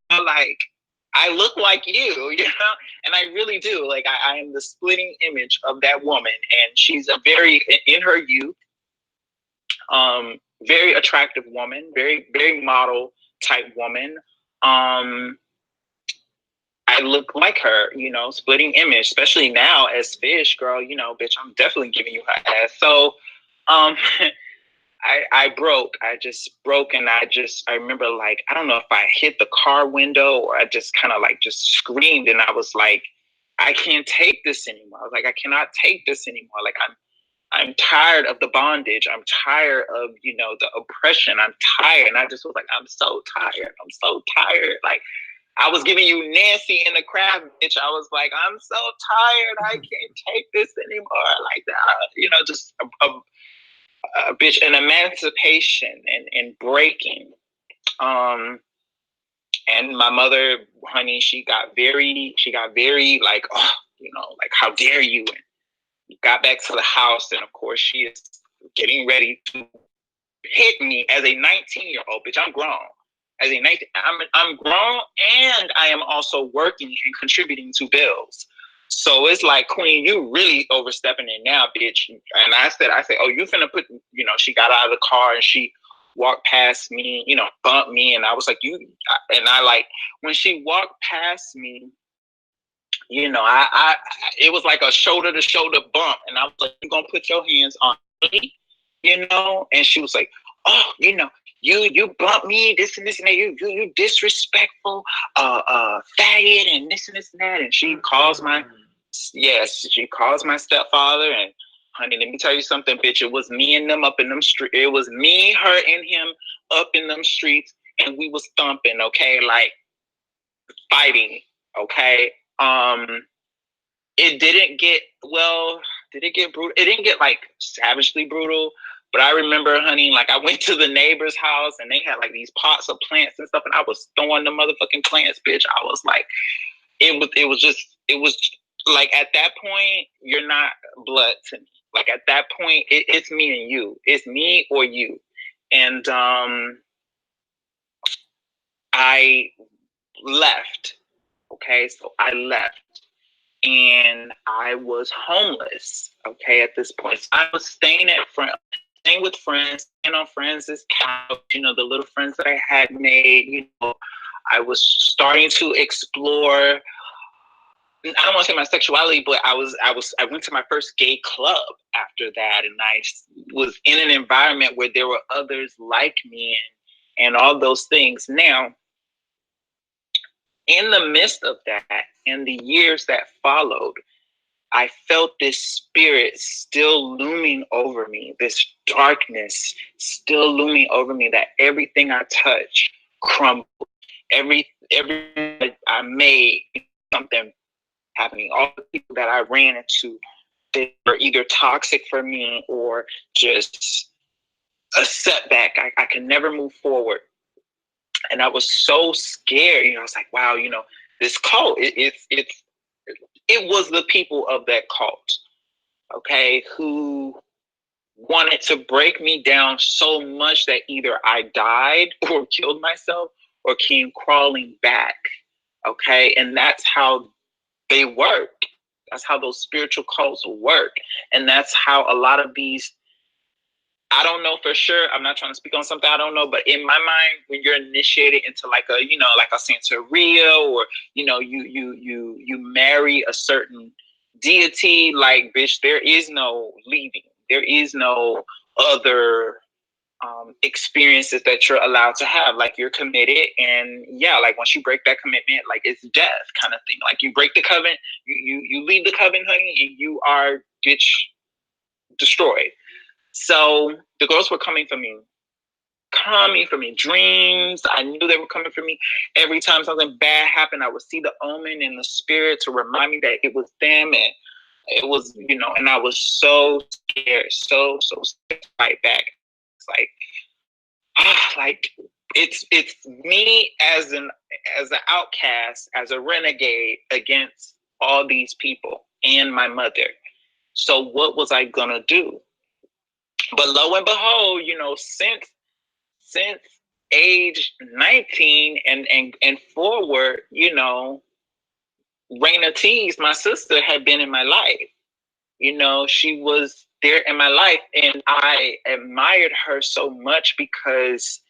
I look like you, and I really do. I am the splitting image of that woman, and she's a very, in her youth, very attractive woman, very, very model type woman. I look like her, splitting image, especially now as Fish, girl, bitch, I'm definitely giving you her ass. So, I broke. I just broke, and I remember, I don't know if I hit the car window or I just kind of just screamed, and I was like, I can't take this anymore. I was like, I cannot take this anymore. I'm tired of the bondage. I'm tired of, the oppression. I'm tired. And I just was like, I'm so tired. I'm so tired. I was giving you Nancy in the crab, bitch. I was like, I'm so tired. I can't take this anymore. Just a bitch, an emancipation and breaking. And my mother, honey, she got very oh, how dare you? And got back to the house, and of course she is getting ready to hit me as a 19-year-old, bitch. I'm grown. As a 19, I'm grown, and I am also working and contributing to bills. So it's like, Queen, you really overstepping it now, bitch. And I said, oh, you finna put, she got out of the car and she walked past me, bumped me. And I was like, and I when she walked past me, it was like a shoulder to shoulder bump. And I was like, you gonna put your hands on me, And she was like, oh, you bump me, this and this and that, you disrespectful, faggot, and this and that. And she calls she calls my stepfather, and honey, let me tell you something, bitch. It was me and them up in them streets. It was me, her, and him up in them streets, and we was thumping, okay, fighting, okay. It didn't get, did it get brutal? It didn't get savagely brutal. But I remember, honey, I went to the neighbor's house and they had these pots of plants and stuff, and I was throwing the motherfucking plants, bitch. I was like, it was at that point, you're not blood to me. At that point, it's me and you. It's me or you. And I left. Okay, so I left. and I was homeless. Okay, at this point, so I was staying with friends, staying on friends' couch. You know, the little friends that I had made. You know, I was starting to explore. I don't want to say my sexuality, but I went to my first gay club after that, and I was in an environment where there were others like me and all those things. Now, in the midst of that, in the years that followed, I felt this spirit still looming over me, this darkness still looming over me, that everything I touch crumbled. Every I made, something happening. All the people that I ran into, they were either toxic for me or just a setback. I could never move forward. And I was so scared. You know, I was like, wow, you know, this cult, it was the people of that cult, okay, who wanted to break me down so much that either I died or killed myself or came crawling back, okay? And that's how they work. That's how those spiritual cults work. And that's how a lot of these, I don't know for sure. I'm not trying to speak on something I don't know, but in my mind, when you're initiated into like a, you know, like a Santeria, or, you know, you marry a certain deity, like, bitch, there is no leaving. There is no other experiences that you're allowed to have. Like, you're committed, and yeah, like once you break that commitment, like it's death kind of thing. Like, you break the covenant, you leave the covenant, honey, and you are, bitch, destroyed. So the girls were coming for me, dreams. I knew they were coming for me. Every time something bad happened, I would see the omen in the spirit to remind me that it was them, and it was, you know, and I was so scared, so scared to fight back. It's like it's me as an outcast, as a renegade against all these people and my mother. So what was I gonna do? But lo and behold, you know, since age 19 and forward, you know, Raina Tees, my sister, had been in my life. You know, she was there in my life, and I admired her so much because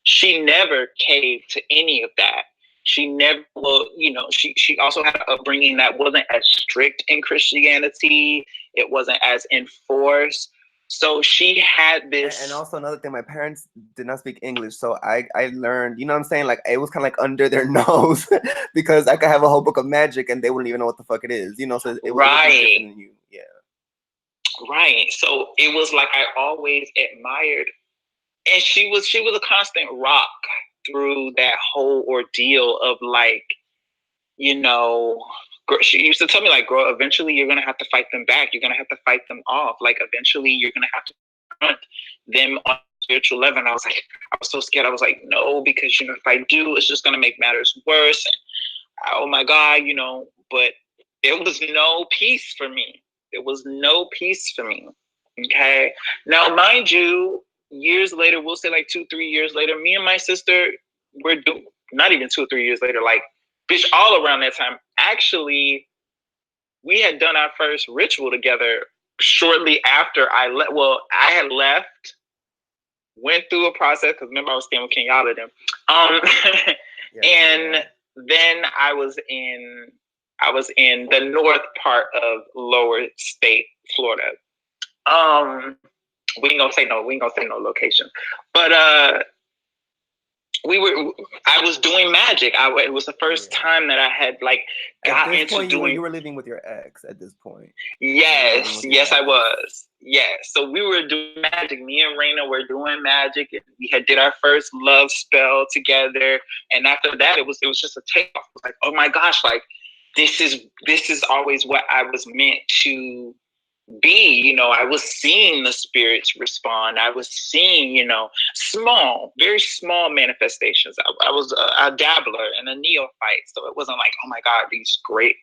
she never caved to any of that. She never, well, you know, she also had an upbringing that wasn't as strict in Christianity. It wasn't as enforced. So she had this. And also another thing, my parents did not speak English, so I learned, you know what I'm saying? Like, it was kind of like under their nose because I could have a whole book of magic and they wouldn't even know what the fuck it is, you know? So it was different than you, yeah. Right. So it was like I always admired, and she was a constant rock through that whole ordeal of, like, you know, she used to tell me, like, girl, eventually you're gonna have to fight them back. You're gonna have to fight them off. Like, eventually you're gonna have to confront them on a spiritual level. And I was like, I was so scared. I was like, no, because, you know, if I do, it's just gonna make matters worse. And oh my God, you know, but there was no peace for me. There was no peace for me. Okay. Now, mind you, years later, we'll say like 2-3 years later, me and my sister, not even 2 or 3 years later, like, bitch, all around that time, actually, we had done our first ritual together shortly after I left. Well, I had left, went through a process, because remember I was staying with Kenyatta then. And then I was in the north part of lower state Florida. We ain't gonna say no location. But I was doing magic. It was the first time that I had, like, got into point, doing. You were living with your ex at this point. Yes, I was. Yes, so we were doing magic. Me and Raina were doing magic, and we had did our first love spell together. And after that, it was just a takeoff. It was like, oh my gosh, like, this is always what I was meant to be. You know, I was seeing the spirits respond. I was seeing, you know, very small manifestations. I was a dabbler and a neophyte, so it wasn't like, oh my God, these great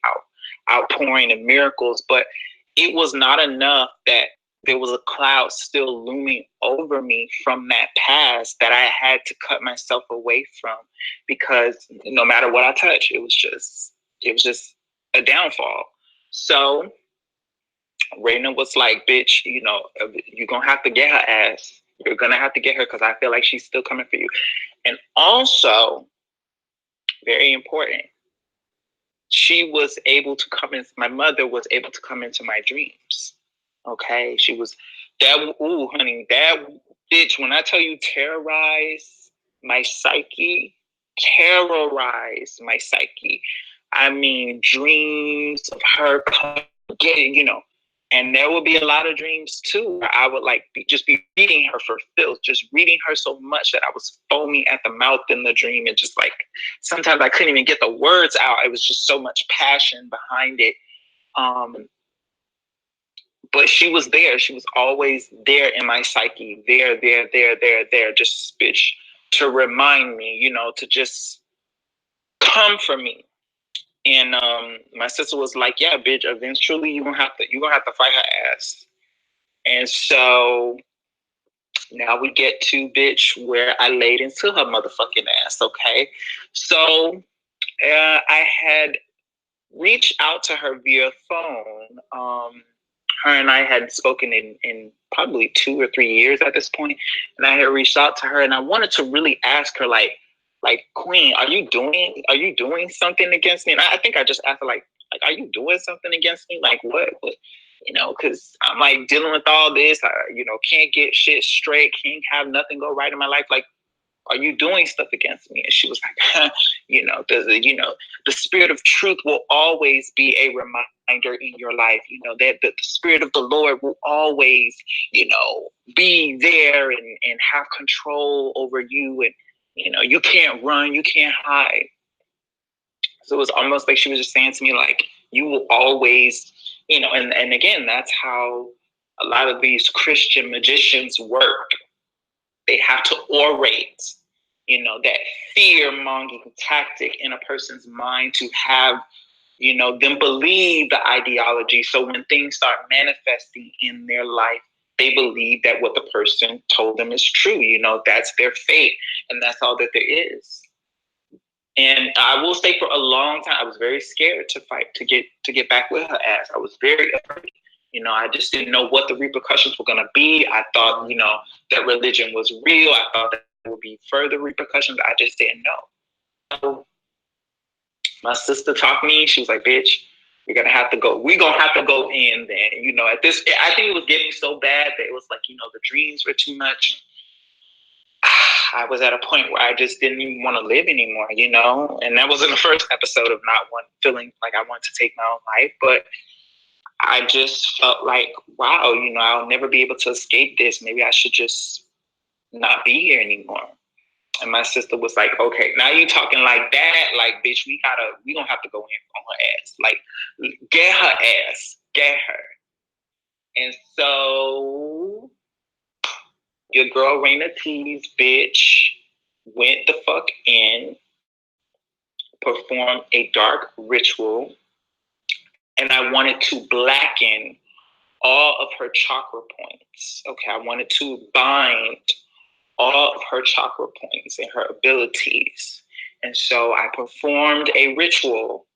outpouring of miracles. But it was not enough that there was a cloud still looming over me from that past that I had to cut myself away from, because no matter what I touch, it was just a downfall. So Raina was like, bitch, you know, you're going to have to get her ass. You're going to have to get her because I feel like she's still coming for you. And also, very important, she was able to come in, my mother was able to come into my dreams. Okay? She was, that, ooh, honey, that bitch, when I tell you terrorize my psyche, terrorize my psyche. I mean, dreams of her getting, you know, and there will be a lot of dreams too. Where I would like just be reading her for filth, just reading her so much that I was foaming at the mouth in the dream, and just like sometimes I couldn't even get the words out. It was just so much passion behind it. But she was there. She was always there in my psyche. There. Just bitch to remind me, you know, to just come for me. And my sister was like, "Yeah, bitch. Eventually, you're gonna have to fight her ass." And so now we get to bitch where I laid into her motherfucking ass. Okay, so I had reached out to her via phone. Her and I had spoken in probably 2 or 3 years at this point, and I had reached out to her, and I wanted to really ask her, like Queen, are you doing something against me? And I think I just asked her, like, are you doing something against me? Like what? You know, because I'm like dealing with all this. I, you know, can't get shit straight, can't have nothing go right in my life. Like, are you doing stuff against me? And she was like, you know, the spirit of truth will always be a reminder in your life. You know, that the spirit of the Lord will always, you know, be there and have control over you. And, you know, you can't run, you can't hide. So it was almost like she was just saying to me, like, you will always, you know, and again, that's how a lot of these Christian magicians work. They have to orate, you know, that fear-mongering tactic in a person's mind to have, you know, them believe the ideology. So when things start manifesting in their life, they believe that what the person told them is true. You know, that's their fate, and that's all that there is. And I will say, for a long time, I was very scared to fight, to get back with her ass. I was very afraid. You know, I just didn't know what the repercussions were going to be. I thought, you know, that religion was real. I thought that there would be further repercussions. I just didn't know. So my sister talked me. She was like, bitch, we're going to have to go. We're going to have to go in then. You know, at this, I think it was getting so bad that it was like, you know, the dreams were too much. I was at a point where I just didn't even want to live anymore, you know? And that was in the first episode of not feeling like I wanted to take my own life. But I just felt like, wow, you know, I'll never be able to escape this. Maybe I should just not be here anymore. And my sister was like, okay, now you talking like that, like, bitch, we gonna have to go in on her ass. Like, get her ass, get her. And so your girl Raina T's bitch went the fuck in, performed a dark ritual, and I wanted to blacken all of her chakra points. Okay, I wanted to bind all of her chakra points and her abilities. And so I performed a ritual.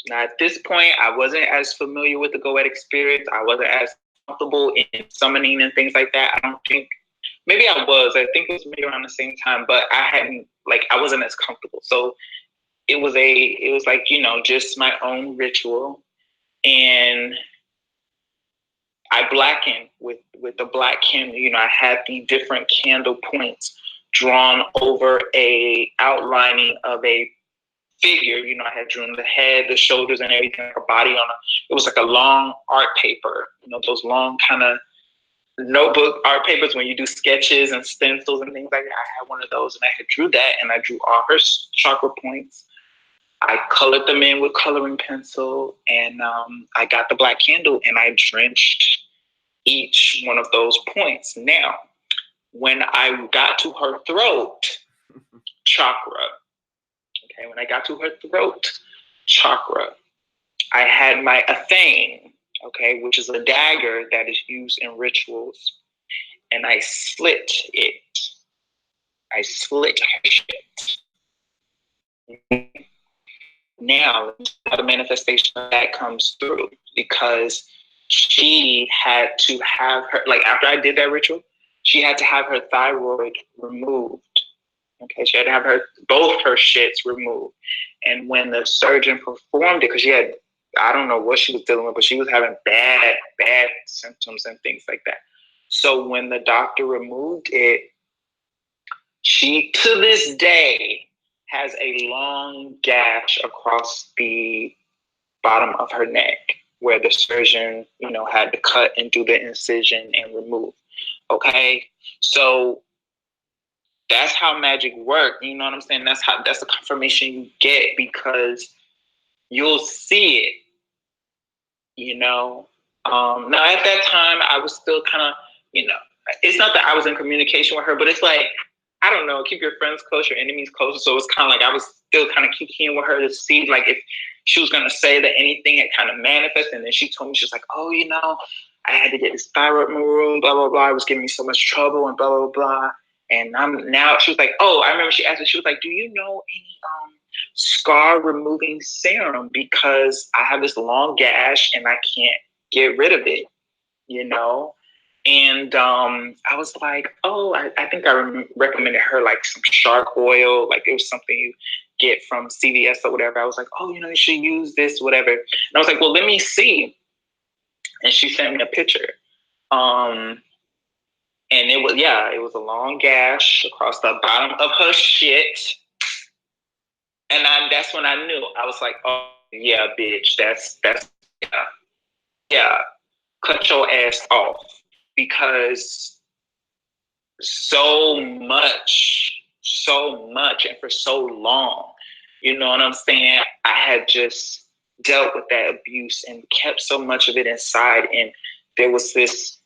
Now, at this point, I wasn't as familiar with the Goetic spirits. I wasn't as comfortable in summoning and things like that. I don't think, maybe I was. I think it was maybe around the same time, but I wasn't as comfortable. So it was like, you know, just my own ritual. And I blackened with the black candle. You know, I had the different candle points drawn over a outlining of a figure. You know, I had drawn the head, the shoulders, and everything, like a body on it was like a long art paper. You know, those long kind of notebook art papers when you do sketches and stencils and things like that. I had one of those, and I had drew that, and I drew all her chakra points. I colored them in with coloring pencil, and I got the black candle, and I drenched each one of those points. Now, when I got to her throat chakra, okay, when I got to her throat chakra, I had my athame, okay, which is a dagger that is used in rituals, and I slit it. I slit her shit. Now, how the manifestation of that comes through. because she had to have her, like after I did that ritual, she had to have her thyroid removed. Okay, she had to have both her shits removed. And when the surgeon performed it, because she had, I don't know what she was dealing with, but she was having bad symptoms and things like that. So when the doctor removed it, she, to this day, has a long gash across the bottom of her neck where the surgeon, had to cut and do the incision and remove. Okay, so that's how magic works. You know what I'm saying? That's the confirmation you get, because you'll see it. Now at that time I was still kind of, it's not that I was in communication with her, but it's like, I don't know, keep your friends close, your enemies closer. So it's kind of like I was still kind of kicking with her to see like if she was going to say that anything had kind of manifested. And then she told me, she's like, oh, I had to get this thyroid removed, blah, blah, blah. It was giving me so much trouble and blah, blah, blah. And she was like, oh, I remember she asked me, she was like, do you know any scar removing serum? Because I have this long gash and I can't get rid of it, And I was like, oh, I think I recommended her like some shark oil. Like it was something you get from CVS or whatever. I was like, oh, you should use this, whatever. And I was like, well, let me see. And she sent me a picture. And it was a long gash across the bottom of her shit. And that's when I knew. I was like, oh, yeah, bitch, that's yeah, cut your ass off. Because so much, and for so long, you know what I'm saying? I had just dealt with that abuse and kept so much of it inside. And there was this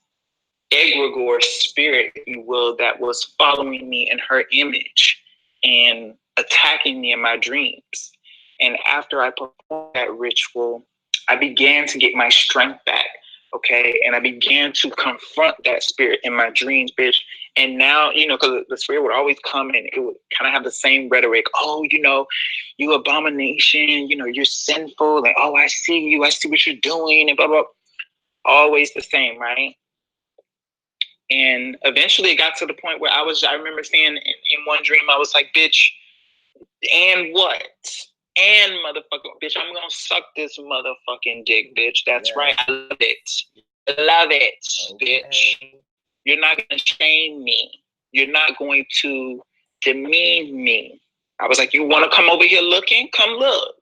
egregore spirit, if you will, that was following me in her image and attacking me in my dreams. And after I performed that ritual, I began to get my strength back. Okay. And I began to confront that spirit in my dreams, bitch. And now, because the spirit would always come and it would kind of have the same rhetoric. Oh, you abomination, you're sinful. Like, oh, I see you. I see what you're doing and blah, blah. Always the same, right? And eventually it got to the point where I remember saying in one dream, I was like, bitch, and what? And motherfucker, bitch, I'm going to suck this motherfucking dick, bitch. That's right. I love it. I love it, bitch. You're not going to shame me. You're not going to demean me. I was like, you want to come over here looking? Come look.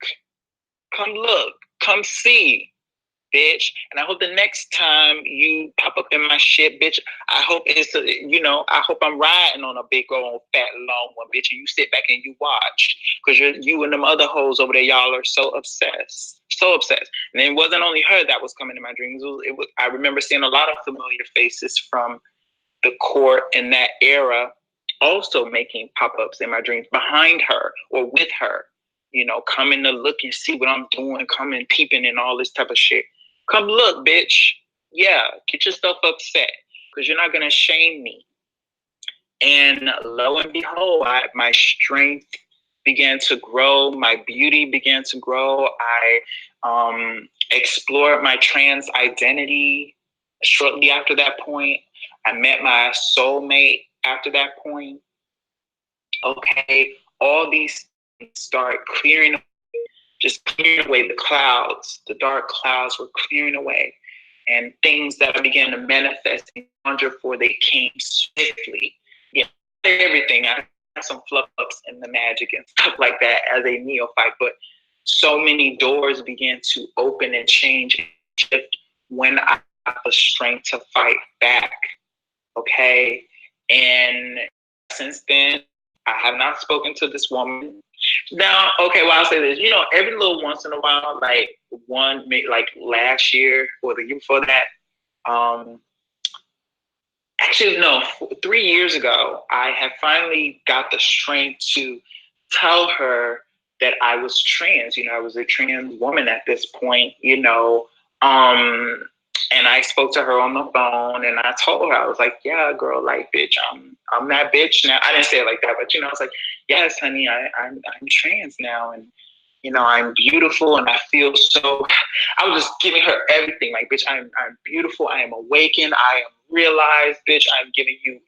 Come look. Come see. Bitch. And I hope the next time you pop up in my shit, bitch, I hope I hope I'm riding on a big old fat long one, bitch, and you sit back and you watch. Because you and them other hoes over there, y'all are so obsessed. So obsessed. And it wasn't only her that was coming in my dreams. I remember seeing a lot of familiar faces from the court in that era also making pop-ups in my dreams behind her or with her, coming to look and see what I'm doing, coming peeping and all this type of shit. Come look, bitch. Yeah, get yourself upset because you're not going to shame me. And lo and behold, my strength began to grow. My beauty began to grow. I explored my trans identity shortly after that point. I met my soulmate after that point. Okay, all these things start clearing away the clouds. The dark clouds were clearing away. And things that began to manifest in conjure for, they came swiftly. Everything. I had some fluff ups in the magic and stuff like that as a neophyte, but so many doors began to open and change and shift when I got the strength to fight back. Okay. And since then, I have not spoken to this woman. Now, okay, well, I'll say this. Every little once in a while, like last year or the year before that, actually, no, 3 years ago, I had finally got the strength to tell her that I was trans. I was a trans woman at this point, and I spoke to her on the phone and I told her, I was like, yeah, girl, like, bitch, I'm that bitch now. I didn't say it like that, but I was like, yes, honey, I'm trans now. And, you know, I'm beautiful and I feel so, I was just giving her everything. Like, bitch, I'm beautiful. I am awakened. I am realized, bitch. I'm giving you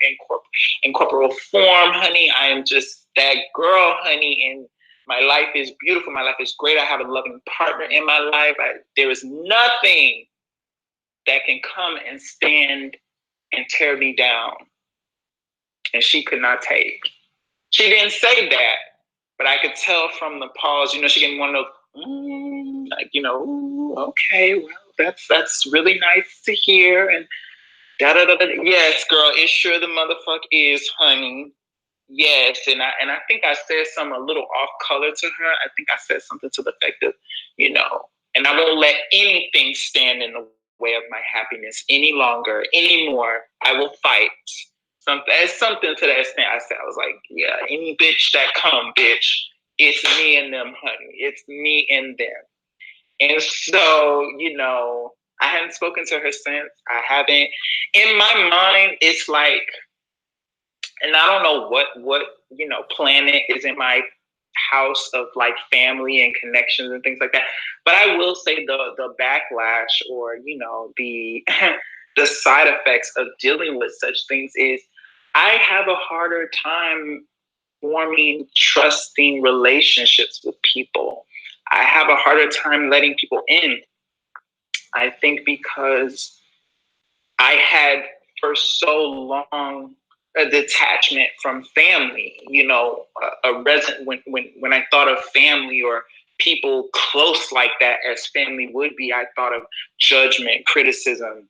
incorporeal form, honey. I am just that girl, honey. And my life is beautiful. My life is great. I have a loving partner in my life. There is nothing that can come and stand and tear me down. And she could not take. She didn't say that, but I could tell from the pause, you know, she gave me one of those, like, you know, ooh, okay, well, that's really nice to hear. And da da da da. Yes, girl, it sure the motherfucker is, honey. Yes, and I think I said something a little off color to her. I think I said something to the effect of, you know, and I won't let anything stand in the way of my happiness any longer, anymore. I will fight. Something to that extent. I said, I was like, yeah, any bitch that come, bitch, it's me and them, honey. It's me and them. And so, you know, I haven't spoken to her since. I haven't. In my mind, it's like, and I don't know what you know, planet is in my house of like family and connections and things like that. But I will say the backlash, or you know, the the side effects of dealing with such things is I have a harder time forming trusting relationships with people. I have a harder time letting people in. I think because I had for so long a detachment from family, you know, a resident when I thought of family or people close like that as family would be, I thought of judgment, criticism,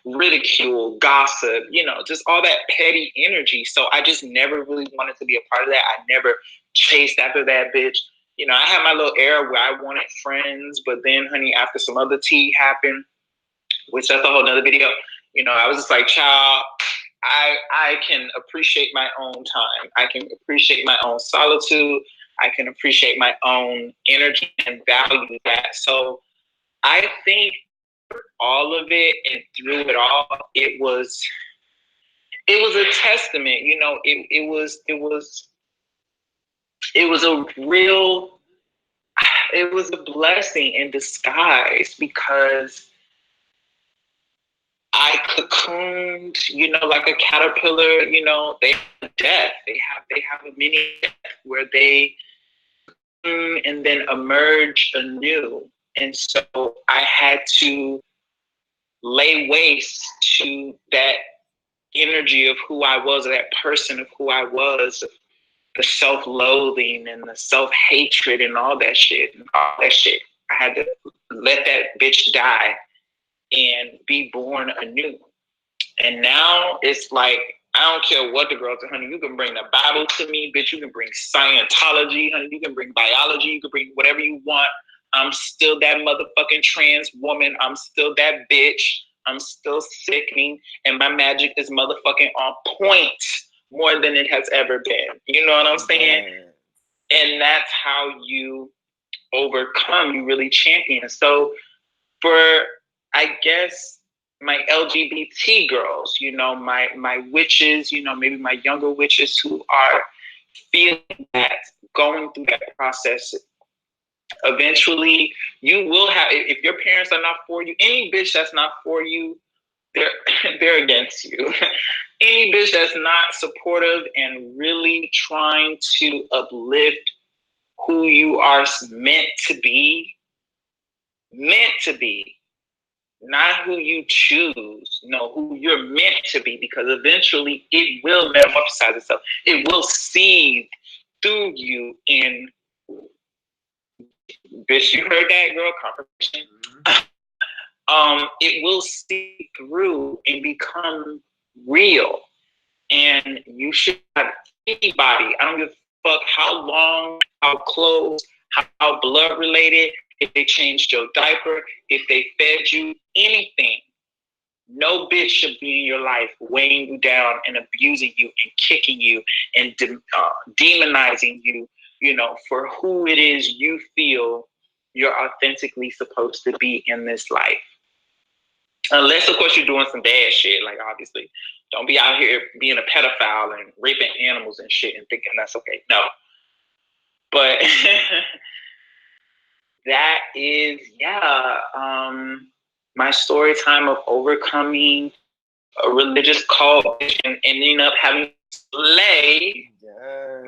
ridicule, gossip, you know, just all that petty energy. So I just never really wanted to be a part of that. I never chased after that bitch. You know, I had my little era where I wanted friends, but then, honey, after some other tea happened, which that's a whole nother video, you know, I was just like, child, I can appreciate my own time. I can appreciate my own solitude. I can appreciate my own energy and value that. So I think all of it and through it all, it was a testament, you know, it was a blessing in disguise, because I cocooned, you know, like a caterpillar, you know, they have death. They have a mini death where they and then emerge anew. And so I had to lay waste to that energy of who I was, that person of who I was, the self-loathing and the self-hatred and all that shit. I had to let that bitch die and be born anew. And now it's like, I don't care what the girls are, honey. You can bring the Bible to me, bitch. You can bring Scientology, honey. You can bring biology. You can bring whatever you want. I'm still that motherfucking trans woman. I'm still that bitch. I'm still sickening. And my magic is motherfucking on point more than it has ever been. You know what I'm saying? Yeah. And that's how you overcome, you really champion. So for, I guess, my LGBT girls, you know, my witches, you know, maybe my younger witches who are feeling that, going through that process, eventually you will have, if your parents are not for you, any bitch that's not for you, they're against you. Any bitch that's not supportive and really trying to uplift who you are meant to be, not who you choose, no, who you're meant to be, because eventually it will metamorphosize itself. It will seed through you in, bitch, you heard that, girl, confirmation. It will seed through and become real. And you should have anybody, I don't give a fuck how long, how close, how blood related, if they changed your diaper, if they fed you, anything. No bitch should be in your life weighing you down and abusing you and kicking you and demonizing you, you know, for who it is you feel you're authentically supposed to be in this life. Unless, of course, you're doing some bad shit, like obviously. Don't be out here being a pedophile and raping animals and shit and thinking that's okay. No. But that is, my story time of overcoming a religious cult and ending up having to slay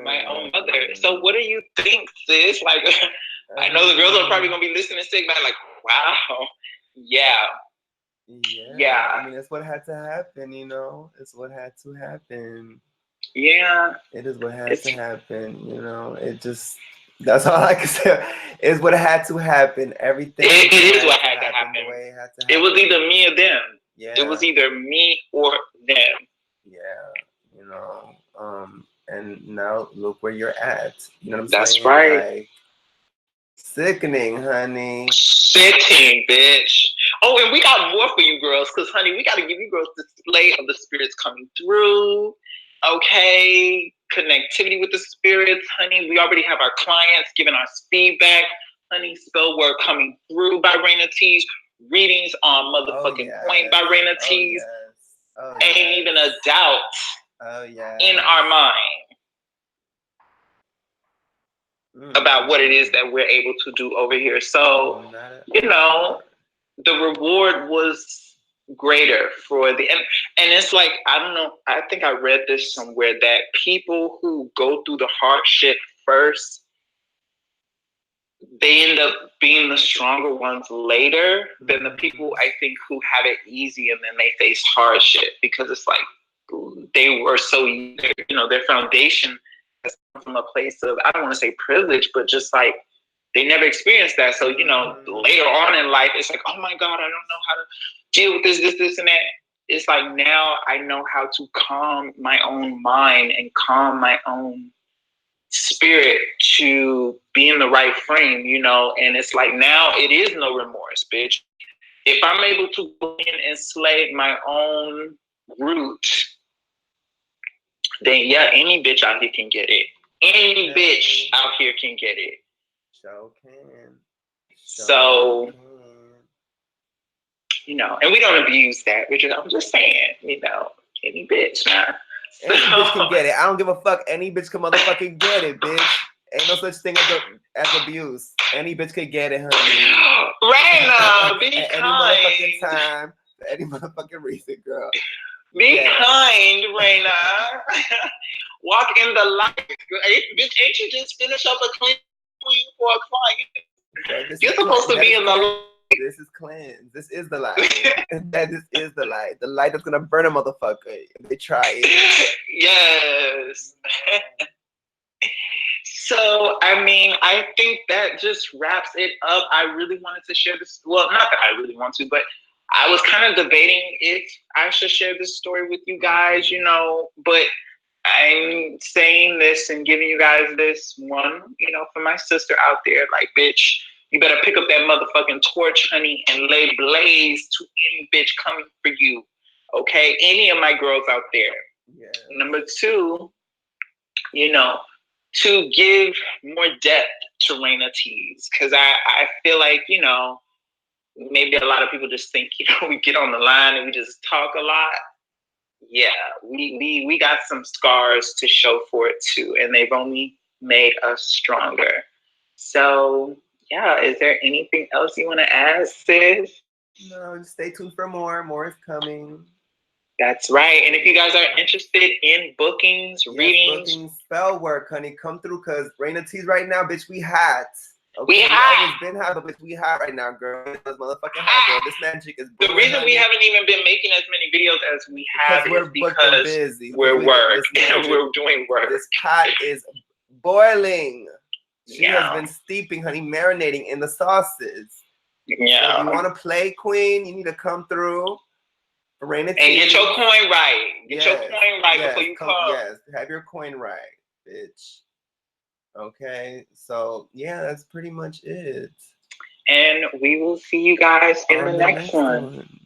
my own mother. So what do you think, sis? Like, I know the girls are probably going to be listening to back like, wow, yeah. I mean, it's what had to happen, you know? It's what had to happen. Yeah. It is what had to happen, you know? It just, that's all I can say. It's what had to happen. Everything. It is what had to happen. The way it had to happen. It was either me or them. Yeah. It was either me or them. Yeah. You know, and now look where you're at. You know what I'm That's saying? That's right. Like, sickening, honey. Sickening, bitch. Oh, and we got more for you girls, because, honey, we got to give you girls display of the spirits coming through. Okay? Connectivity with the spirits, honey. We already have our clients giving us feedback. Honey, spell word coming through by Raina T's. Readings on motherfucking point by Raina T's. Ain't even a doubt in our mind about what it is that we're able to do over here. So, you know, the reward was greater for the, and it's like, I don't know, I think I read this somewhere that people who go through the hardship first, they end up being the stronger ones later than the people, I think, who have it easy and then they face hardship, because it's like they were so, you know, their foundation has come from a place of, I don't want to say privilege, but just like they never experienced that. So, you know, later on in life, it's like, oh my God, I don't know how to deal with this, and that. It's like now I know how to calm my own mind and calm my own spirit to be in the right frame, you know. And it's like now it is no remorse, bitch. If I'm able to go in and slay my own root, then yeah, any bitch out here can get it. Any bitch out here can get it. So can. So, you know, and we don't abuse that. I'm just saying, you know, any bitch, man. Any bitch can get it. I don't give a fuck. Any bitch can motherfucking get it, bitch. Ain't no such thing as abuse. Any bitch can get it, honey. Raina, be at kind. Any motherfucking time, for any motherfucking reason, girl. Be kind, Raina. Walk in the light. Bitch, ain't you just finished up a clean for a client? You're supposed to be in the light. This is cleanse. This is the light. This is the light. The light that's gonna burn a motherfucker if they try it. Yes. So, I mean, I think that just wraps it up. I really wanted to share this. Well, not that I really want to, but I was kind of debating if I should share this story with you guys, you know, but I'm saying this and giving you guys this one, you know, for my sister out there, like, bitch, you better pick up that motherfucking torch, honey, and lay blaze to any bitch coming for you. Okay? Any of my girls out there. Yeah. Number two, you know, to give more depth to Raina T's. Because I feel like, you know, maybe a lot of people just think, you know, we get on the line and we just talk a lot. Yeah, we got some scars to show for it too, and they've only made us stronger. So, yeah, is there anything else you want to add, sis? No, just stay tuned for more. More is coming. That's right. And if you guys are interested in bookings, readings, bookings, spell work, honey, come through, because Raina T's right now, bitch, we hot. Okay, we hot. Always been hot, but bitch, we hot right now, girl. This motherfucking hot, girl. This magic is the reason honey. We haven't even been making as many videos as we have is because busy. We're work. We're doing work. This pot is boiling. She has been steeping, honey, marinating in the sauces. Yeah. So if you want to play, queen, you need to come through. Raina T. And get your coin right. Get your coin right before you come. Yes, have your coin right, bitch. Okay, so yeah, that's pretty much it. And we will see you guys in the next one.